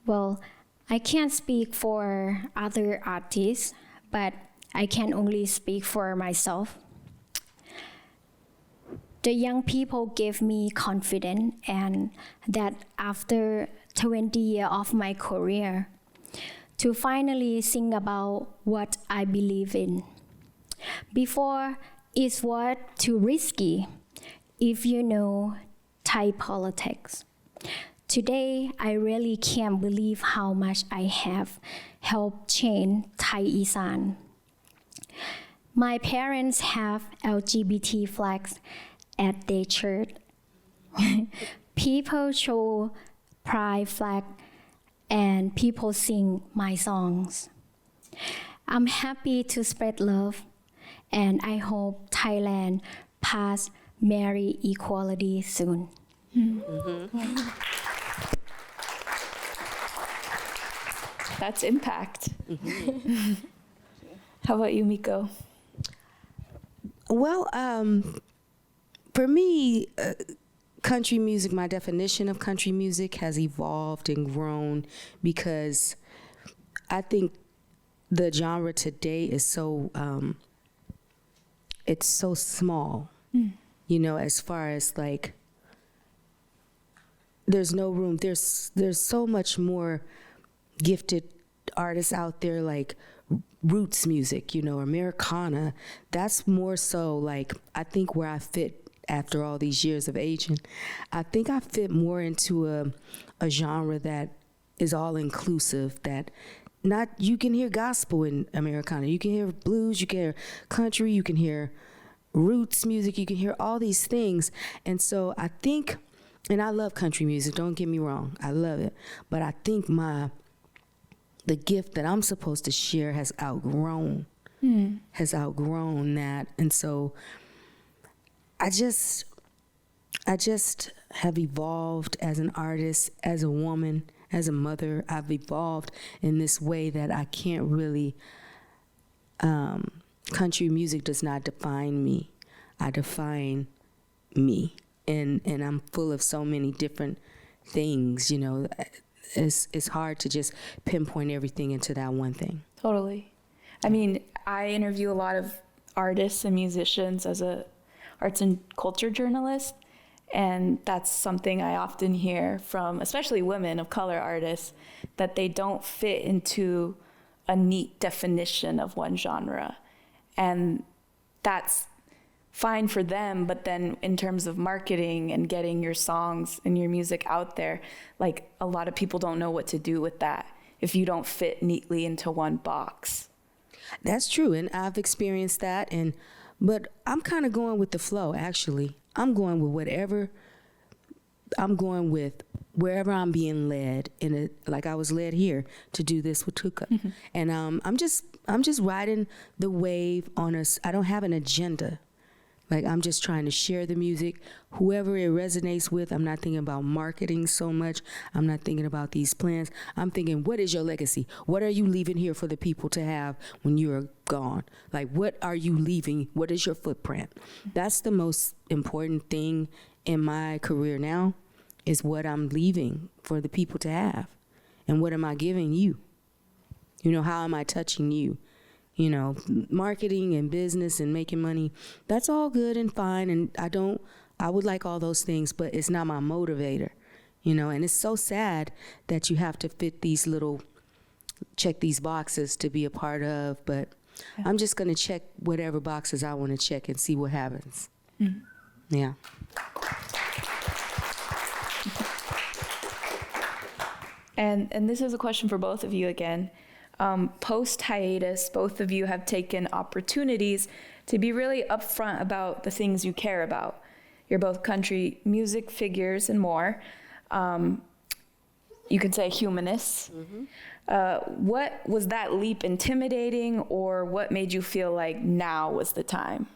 Well, I can't speak for other artists, but I can only speak for myself. The young people gave me confidence, and that after 20 years of my career, to finally sing about what I believe in. Before, it was too risky, if you know Thai politics. Today, I really can't believe how much I have helped change Thai Isan. My parents have LGBT flags at their church. People show pride flag and people sing my songs. I'm happy to spread love, and I hope Thailand pass marriage equality soon. That's impact. How about you, Miko? Well, for me, country music, my definition of country music has evolved and grown because I think the genre today is so, it's so small, you know, as far as like, there's no room. There's so much more gifted artists out there, like roots music, you know, Americana. That's more so like, I think where I fit after all these years of aging. I think I fit more into a genre that is all inclusive, that not, you can hear gospel in Americana, you can hear blues, you can hear country, you can hear roots music, you can hear all these things. And so I think, and I love country music, don't get me wrong, I love it. But I think the gift that I'm supposed to share has outgrown that. And so I just have evolved as an artist, as a woman, as a mother. I've evolved in this way that I can't really, country music does not define me. I define me. And I'm full of so many different things, you know. It's hard to just pinpoint everything into that one thing. Totally. I mean, I interview a lot of artists and musicians as a arts and culture journalist, and that's something I often hear from, especially women of color artists, that they don't fit into a neat definition of one genre. And that's fine for them, but then in terms of marketing and getting your songs and your music out there, like a lot of people don't know what to do with that if you don't fit neatly into one box. That's true, and I've experienced that, but I'm kind of going with the flow, actually. I'm going with wherever I'm being led, like I was led here to do this with Tookta. Mm-hmm. And I'm just riding the wave on us. I don't have an agenda. Like, I'm just trying to share the music. Whoever it resonates with, I'm not thinking about marketing so much. I'm not thinking about these plans. I'm thinking, what is your legacy? What are you leaving here for the people to have when you're gone? Like, what are you leaving? What is your footprint? That's the most important thing in my career now, is what I'm leaving for the people to have. And what am I giving you? You know, how am I touching you? You know, marketing and business and making money, that's all good and fine. And I would like all those things, but it's not my motivator, you know. And it's so sad that you have to check these boxes to be a part of, but yeah. I'm just going to check whatever boxes I want to check and see what happens. Mm-hmm. Yeah. And this is a question for both of you again. Post hiatus, both of you have taken opportunities to be really upfront about the things you care about. You're both country music figures and more. You could say humanists. What was that leap intimidating, or what made you feel like now was the time?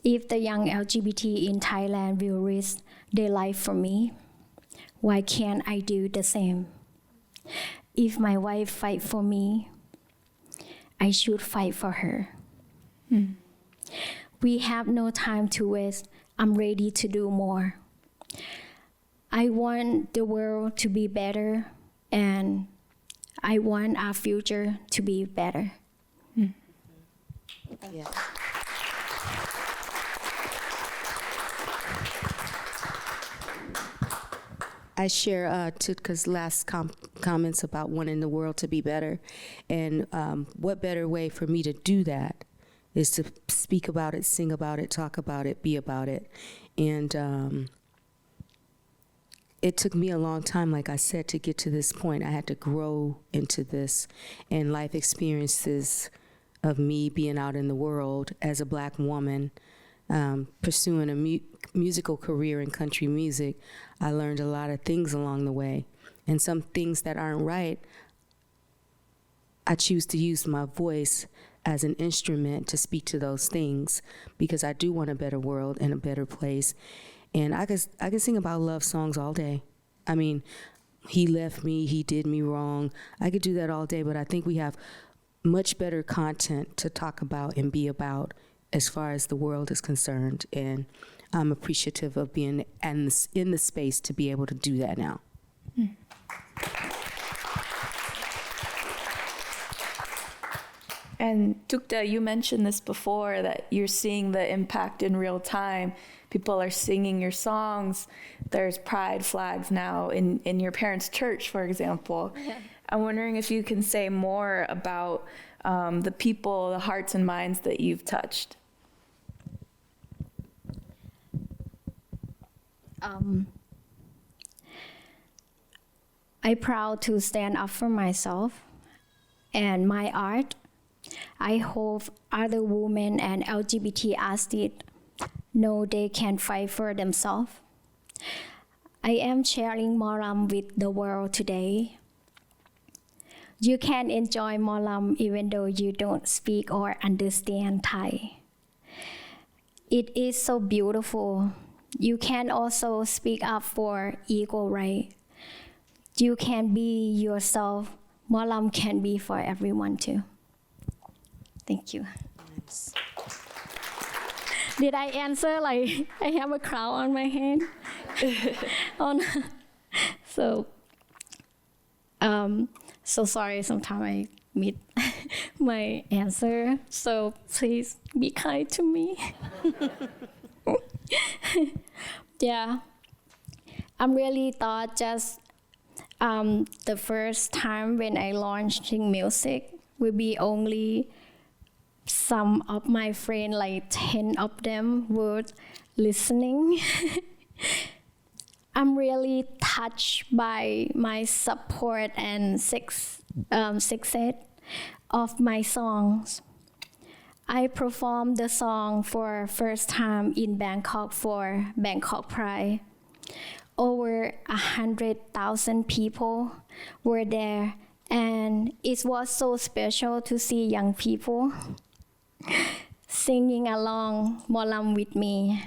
If the young LGBT in Thailand will risk their life for me, why can't I do the same? If my wife fight for me, I should fight for her. We have no time to waste. I'm ready to do more. I want the world to be better, and I want our future to be better. Yeah. I share Tookta's last comments about wanting the world to be better. And what better way for me to do that is to speak about it, sing about it, talk about it, be about it. And it took me a long time, like I said, to get to this point. I had to grow into this. And life experiences of me being out in the world as a Black woman, pursuing a musical career in country music, I learned a lot of things along the way. And some things that aren't right, I choose to use my voice as an instrument to speak to those things, because I do want a better world and a better place. And I can sing about love songs all day. I mean, he left me, he did me wrong. I could do that all day, but I think we have much better content to talk about and be about as far as the world is concerned. And I'm appreciative of being in the space to be able to do that now. And Tookta, you mentioned this before, that you're seeing the impact in real time. People are singing your songs. There's pride flags now in your parents' church, for example. Yeah. I'm wondering if you can say more about the people, the hearts and minds that you've touched. I'm proud to stand up for myself and my art. I hope other women and LGBT artists know they can fight for themselves. I am sharing Moram with the world today. You can enjoy Moram even though you don't speak or understand Thai. It is so beautiful. You can also speak up for equal rights. You can be yourself. Moram can be for everyone too. Thank you. Nice. Did I answer like I have a crown on my head? So sorry, sometimes I miss my answer. So please be kind to me. Yeah, I'm really thought just the first time when I launching music will be only some of my friends, like 10 of them were listening. I'm really touched by my support and success of my songs. I performed the song for first time in Bangkok for Bangkok Pride. Over 100,000 people were there, and it was so special to see young people singing along Moram with me.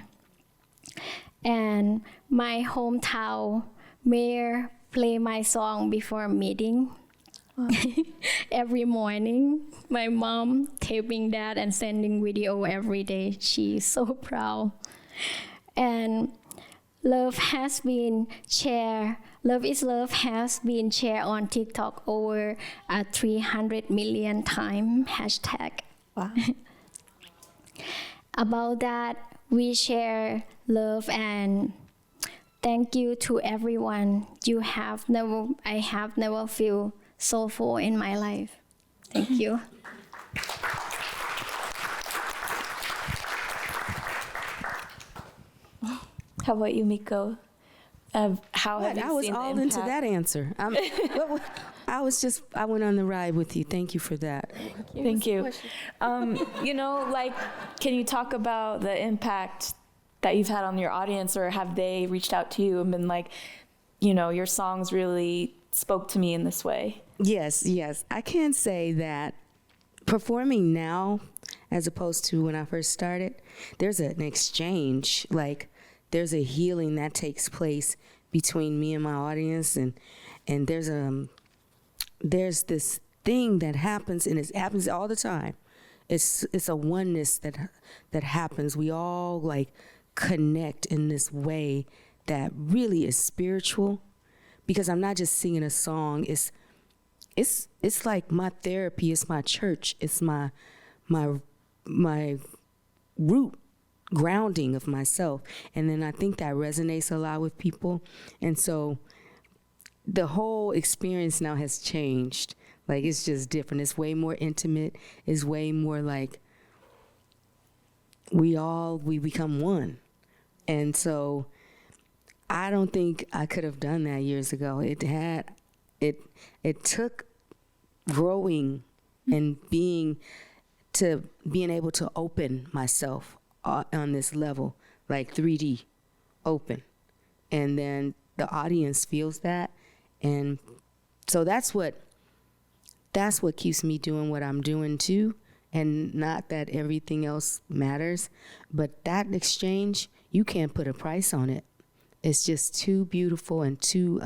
And my hometown mayor play my song before meeting. Wow. Every morning, my mom taping that and sending video every day. She's so proud. And Love is Love has been shared on TikTok over 300 million times, hashtag. Wow. About that, we share love and thank you to everyone. I have never feel so full in my life. Thank you. How about you, Miko? How have you I was seen the all into impact? that answer. I went on the ride with you. Thank you for that. Thank you. You know, like, can you talk about the impact that you've had on your audience, or have they reached out to you and been like, you know, your songs really spoke to me in this way? Yes. I can say that performing now, as opposed to when I first started, there's an exchange. Like, there's a healing that takes place between me and my audience, and there's this thing that happens, and it happens all the time. It's a oneness that happens. We all like connect in this way that really is spiritual, because I'm not just singing a song. It's like my therapy. It's my church. It's my root grounding of myself. And then I think that resonates a lot with people. And so the whole experience now has changed. Like, it's just different. It's way more intimate. It's way more like we become one. And so I don't think I could have done that years ago. It took growing and being able to open myself on this level, like 3D open. And then the audience feels that. And so that's what keeps me doing what I'm doing too. And not that everything else matters, but that exchange, you can't put a price on it. It's just too beautiful and too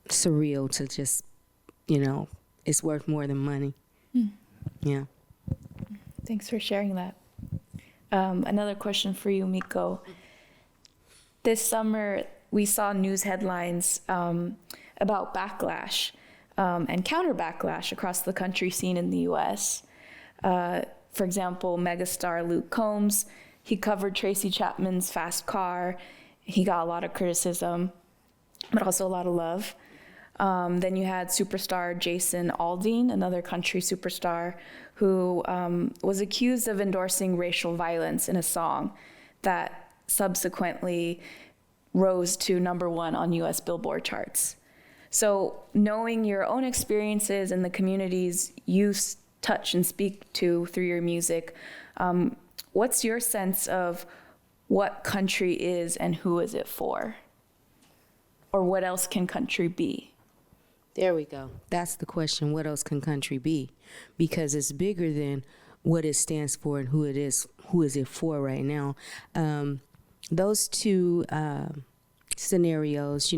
surreal to just, it's worth more than money. Yeah. Thanks for sharing that. Another question for you, Miko. This summer, we saw news headlines about backlash and counter backlash across the country scene in the U.S. For example, megastar Luke Combs, he covered Tracy Chapman's Fast Car. He got a lot of criticism, but also a lot of love. Then you had superstar Jason Aldean, another country superstar, who was accused of endorsing racial violence in a song that subsequently rose to #1 on US Billboard charts. So knowing your own experiences and the communities you touch and speak to through your music, what's your sense of what country is and who is it for? Or what else can country be? There we go. That's the question. What else can country be? Because it's bigger than what it stands for and who it is. Who is it for right now? Those two scenarios,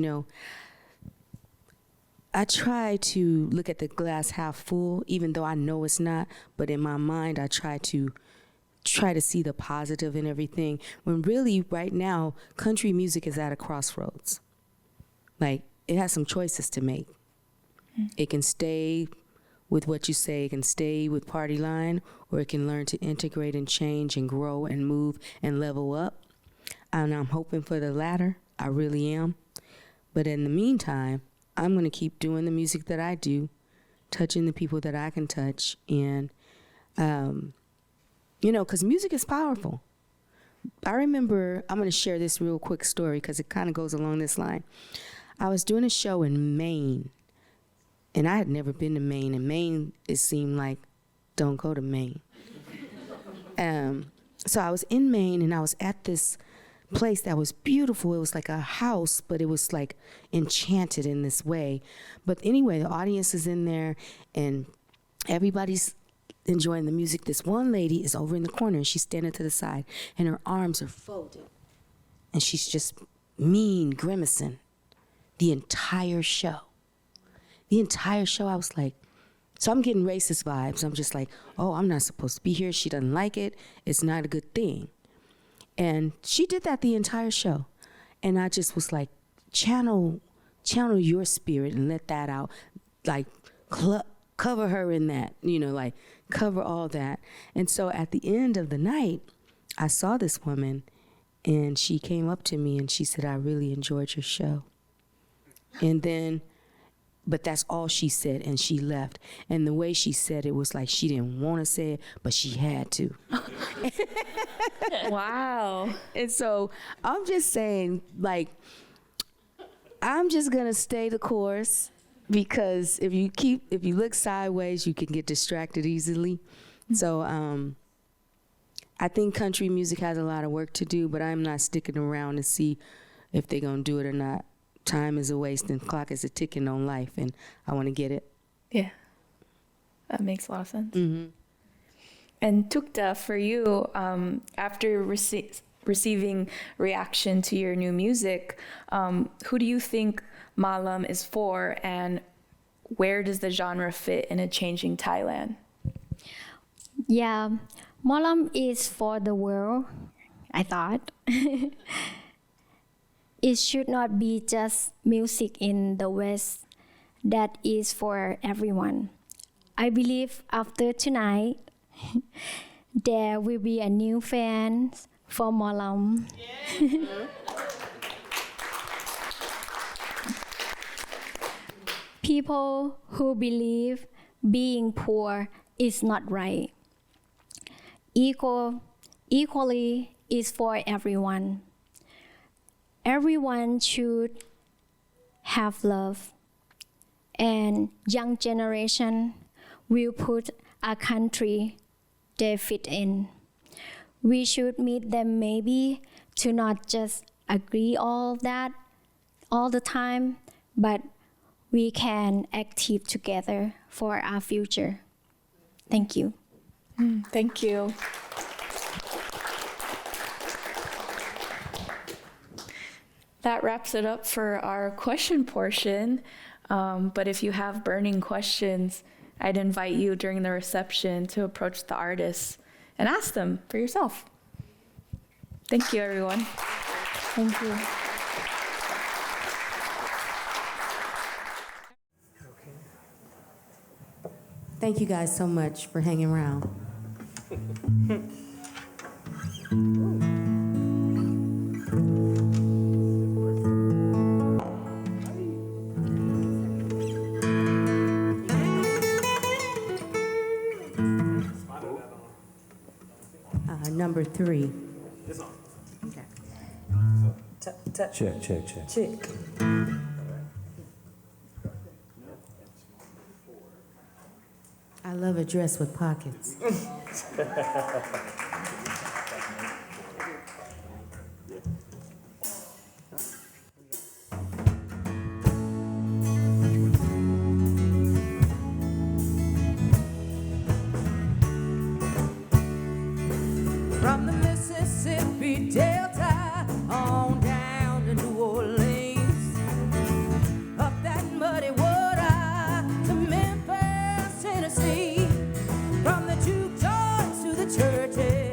I try to look at the glass half full, even though I know it's not. But in my mind, I try to see the positive in everything. When really, right now, country music is at a crossroads. Like, it has some choices to make. It can stay with what you say, it can stay with party line, or it can learn to integrate and change and grow and move and level up. And I'm hoping for the latter. I really am. But in the meantime, I'm going to keep doing the music that I do, touching the people that I can touch. And, because music is powerful. I remember, I'm going to share this real quick story because it kind of goes along this line. I was doing a show in Maine. And I had never been to Maine. And Maine, it seemed like, don't go to Maine. So I was in Maine, and I was at this place that was beautiful. It was like a house, but it was like enchanted in this way. But anyway, the audience is in there, and everybody's enjoying the music. This one lady is over in the corner, and she's standing to the side, and her arms are folded. And she's just mean, grimacing the entire show. The entire show, I was like, so I'm getting racist vibes. I'm just like, oh, I'm not supposed to be here. She doesn't like it. It's not a good thing. And she did that the entire show. And I just was like, channel your spirit and let that out. Like, cover her in that, like cover all that. And so at the end of the night, I saw this woman, and she came up to me and she said, I really enjoyed your show. And then But that's all she said, and she left. And the way she said it was like she didn't want to say it, but she had to. Wow. And so I'm just saying, like, I'm just gonna stay the course, because if you look sideways, you can get distracted easily. So I think country music has a lot of work to do, but I'm not sticking around to see if they're gonna do it or not. Time is a waste and clock is a ticking on life, and I want to get it. Yeah. That makes a lot of sense. Mm-hmm. And Tookta, for you, after receiving reaction to your new music, who do you think Malam is for, and where does the genre fit in a changing Thailand? Yeah, Molam is for the world, I thought. It should not be just music in the West that is for everyone. I believe after tonight, there will be a new fan for Molam. People who believe being poor is not right. Equally is for everyone. Everyone should have love, and young generation will put a country they fit in. We should meet them maybe to not just agree all that all the time, but we can active together for our future. Thank you. Thank you. That wraps it up for our question portion. But if you have burning questions, I'd invite you during the reception to approach the artists and ask them for yourself. Thank you, everyone. Thank you. Thank you guys so much for hanging around. Number 3. Okay. Check. I love a dress with pockets. From the Mississippi Delta on down to New Orleans, up that muddy water to Memphis, Tennessee, from the juke joints to the churches.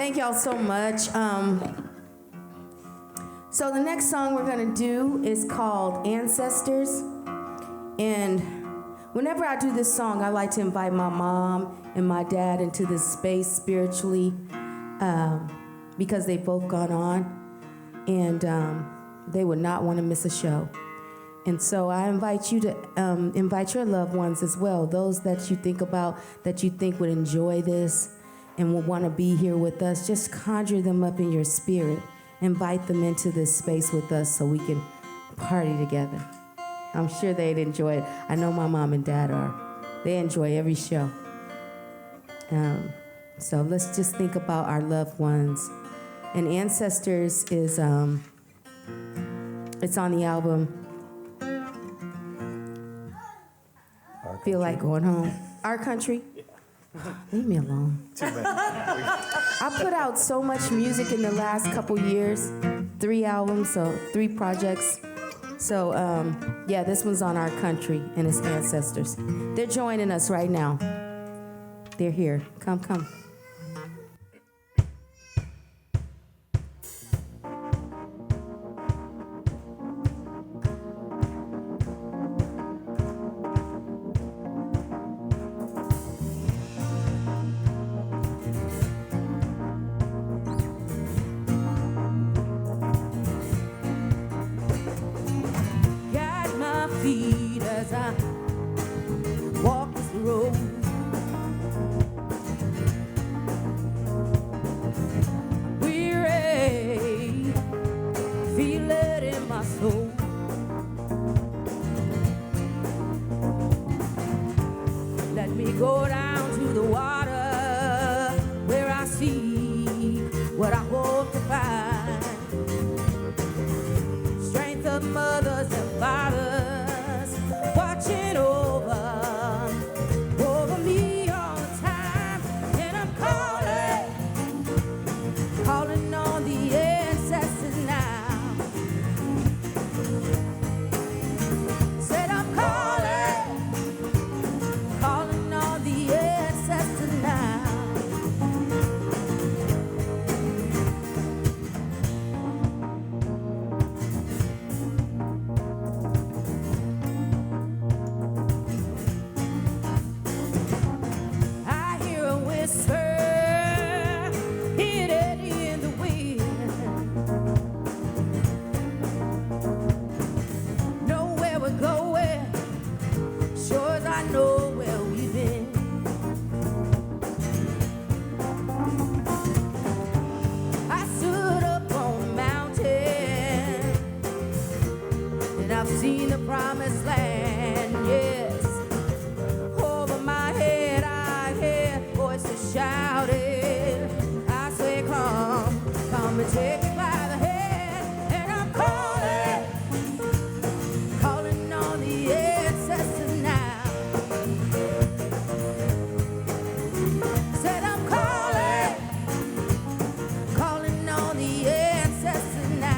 Thank y'all so much. So the next song we're gonna do is called Ancestors. And whenever I do this song, I like to invite my mom and my dad into this space spiritually, because they've both gone on, and they would not want to miss a show. And so I invite you to invite your loved ones as well, those that you think about, that you think would enjoy this and will want to be here with us. Just conjure them up in your spirit. Invite them into this space with us so we can party together. I'm sure they'd enjoy it. I know my mom and dad are. They enjoy every show. So let's just think about our loved ones. And Ancestors is, it's on the album Feel Like Going Home. Our Country. Leave me alone. I put out so much music in the last couple years. 3 albums, so 3 projects. So, yeah, this one's on Our Country, and it's Ancestors. They're joining us right now. They're here. Come, come. As I walk this road, I'm weary, feel it in my soul. Let me go down to the water where I see what I hope to find. Strength of mothers and fathers watching over me all the time. And I'm calling on the ancestors now. Said I'm calling on the ancestors now. I've seen the promised land, yes. Over my head I hear voices shouting. I say, come and take me by the head. And I'm calling on the ancestors now. Said I'm calling on the ancestors now.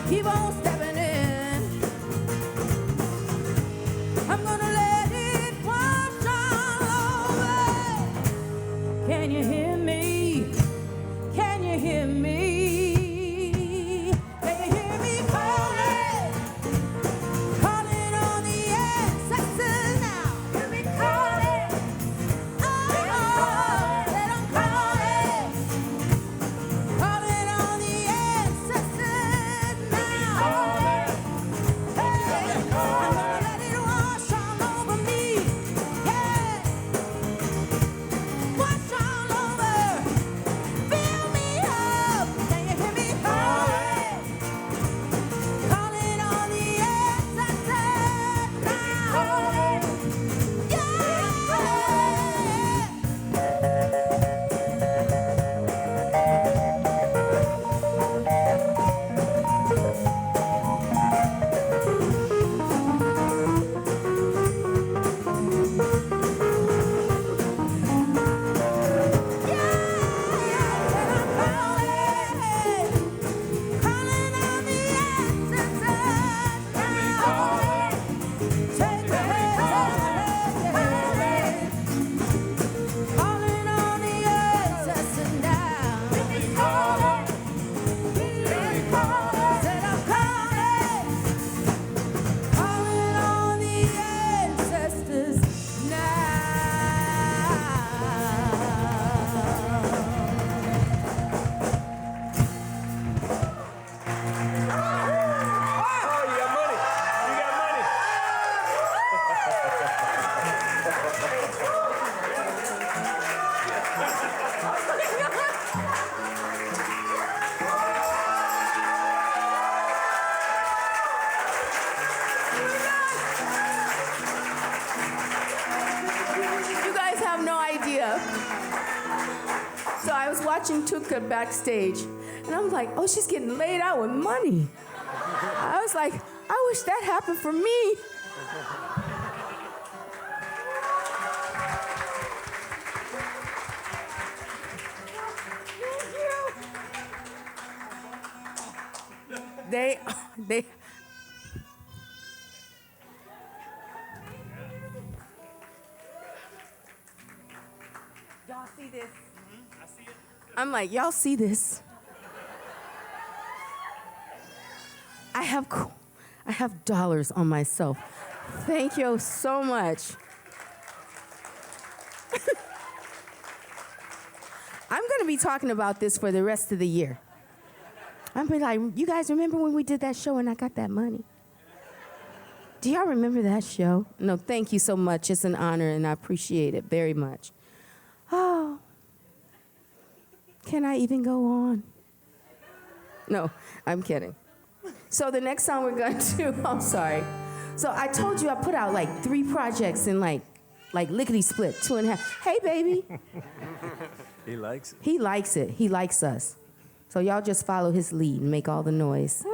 Keep on stepping in. I'm gonna let it wash all over. Can you hear me? Can you hear me? Can you hear me calling? Calling on the ancestors now. Hear me calling. Oh, let 'em calling. Calling on the ancestors. watching Tookta backstage, and I'm like, oh, she's getting laid out with money. I was like, I wish that happened for me. They. Y'all see this? I see it. I'm like, y'all see this? I have dollars on myself. Thank you so much. I'm gonna be talking about this for the rest of the year. I'm be like, you guys remember when we did that show and I got that money? Do y'all remember that show? No, thank you so much. It's an honor and I appreciate it very much. Oh, can I even go on? No, I'm kidding. So the next song we're going to do, I'm sorry. So I told you I put out like 3 projects in like lickety split, 2.5. Hey, baby. He likes it. He likes it. He likes us. So y'all just follow his lead and make all the noise.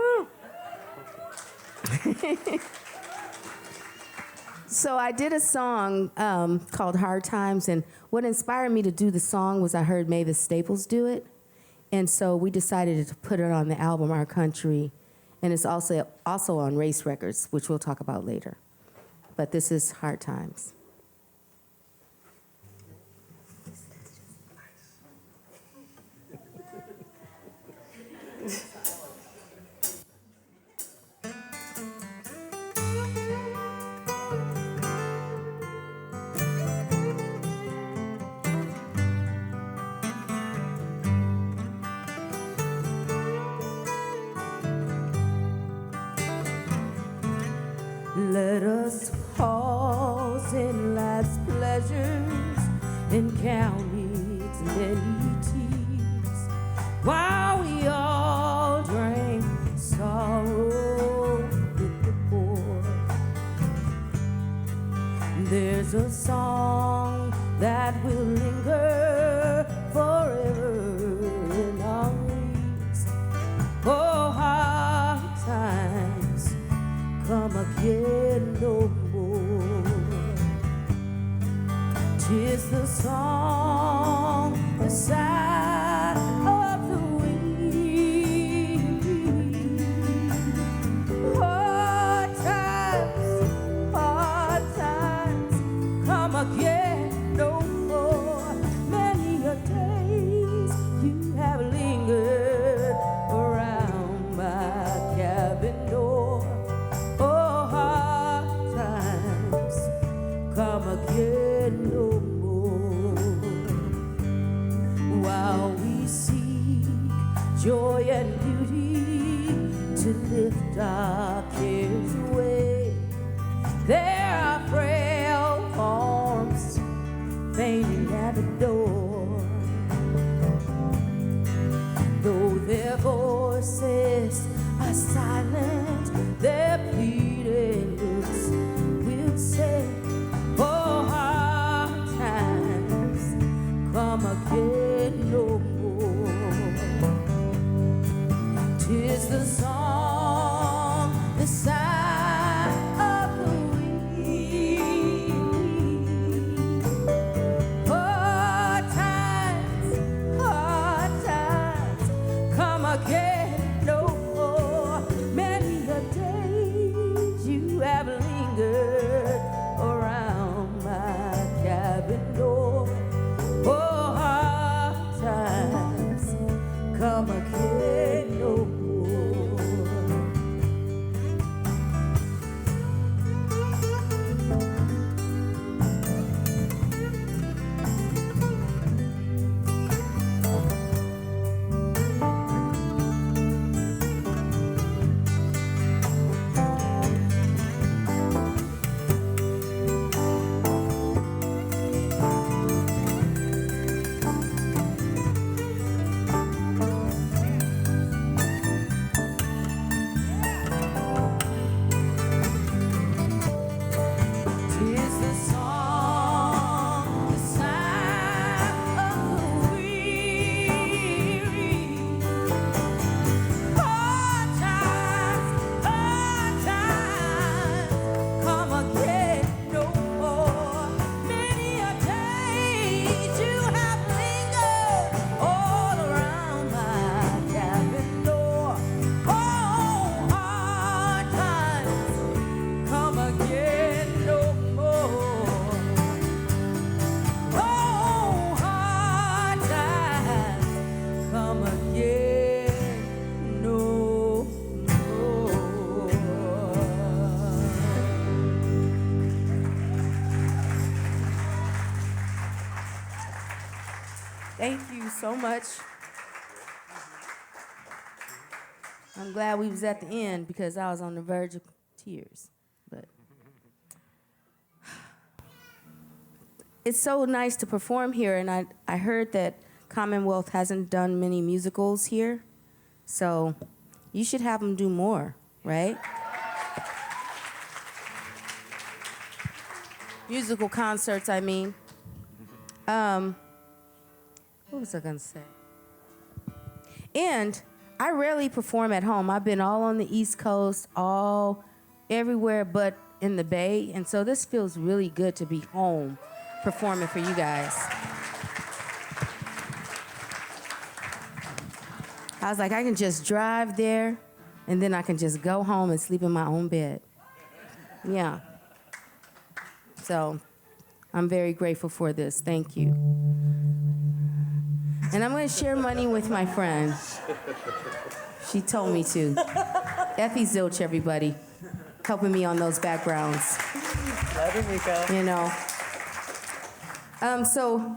So I did a song called Hard Times, and what inspired me to do the song was I heard Mavis Staples do it. And so we decided to put it on the album Our Country, and it's also on Race Records, which we'll talk about later. But this is Hard Times. Let us pause in life's pleasures and count its amenities while we all drink sorrow with the poor. There's a song that will linger forever in our ears. Oh, hard times come again no more. 'Tis the song, the sigh of the wind. Hard times come again no more. Many a days you have lingered around my cabin door. Come again no more. While we seek joy and beauty to lift our cares away, there are frail forms fainting at the door. Though their voices are silent, their pleading lips will say, oh, hard times come again no more. 'Tis the song, the sigh of the wind. Hard times come again no more. Many a day you have lingered around my cabin door. Oh, hard times come again no more. so much. I'm glad we was at the end because I was on the verge of tears. But it's so nice to perform here, and I heard that Commonwealth hasn't done many musicals here, so you should have them do more, right? Musical concerts, I mean. What was I gonna say? And I rarely perform at home. I've been all on the East Coast, all everywhere but in the Bay, and so this feels really good to be home performing for you guys. I was like, I can just drive there, and then I can just go home and sleep in my own bed. Yeah. So I'm very grateful for this. Thank you. And I'm going to share money with my friend. She told me to. Effie Zilch, everybody, helping me on those backgrounds. Love you, Miko. You know. So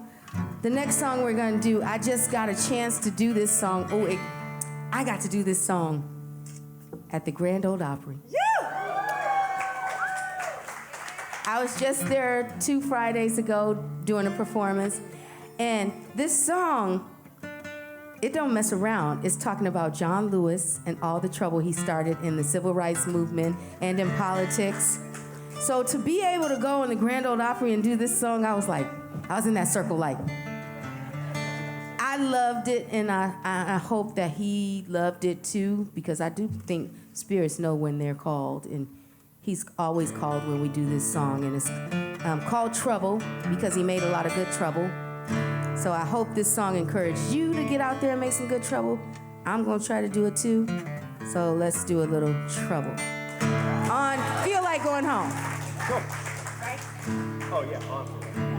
the next song we're going to do, I just got a chance to do this song. I got to do this song at the Grand Ole Opry. I was just there 2 Fridays ago doing a performance, and this song, it don't mess around. It's talking about John Lewis and all the trouble he started in the civil rights movement and in politics. So to be able to go in the Grand Ole Opry and do this song, I was in that circle like, I loved it, and I hope that he loved it too, because I do think spirits know when they're called, and he's always called when we do this song, and it's called Trouble because he made a lot of good trouble. So I hope this song encouraged you to get out there and make some good trouble. I'm gonna try to do it too. So let's do a little trouble. On Feel Like Going Home. Cool. Right? Oh yeah, awesome.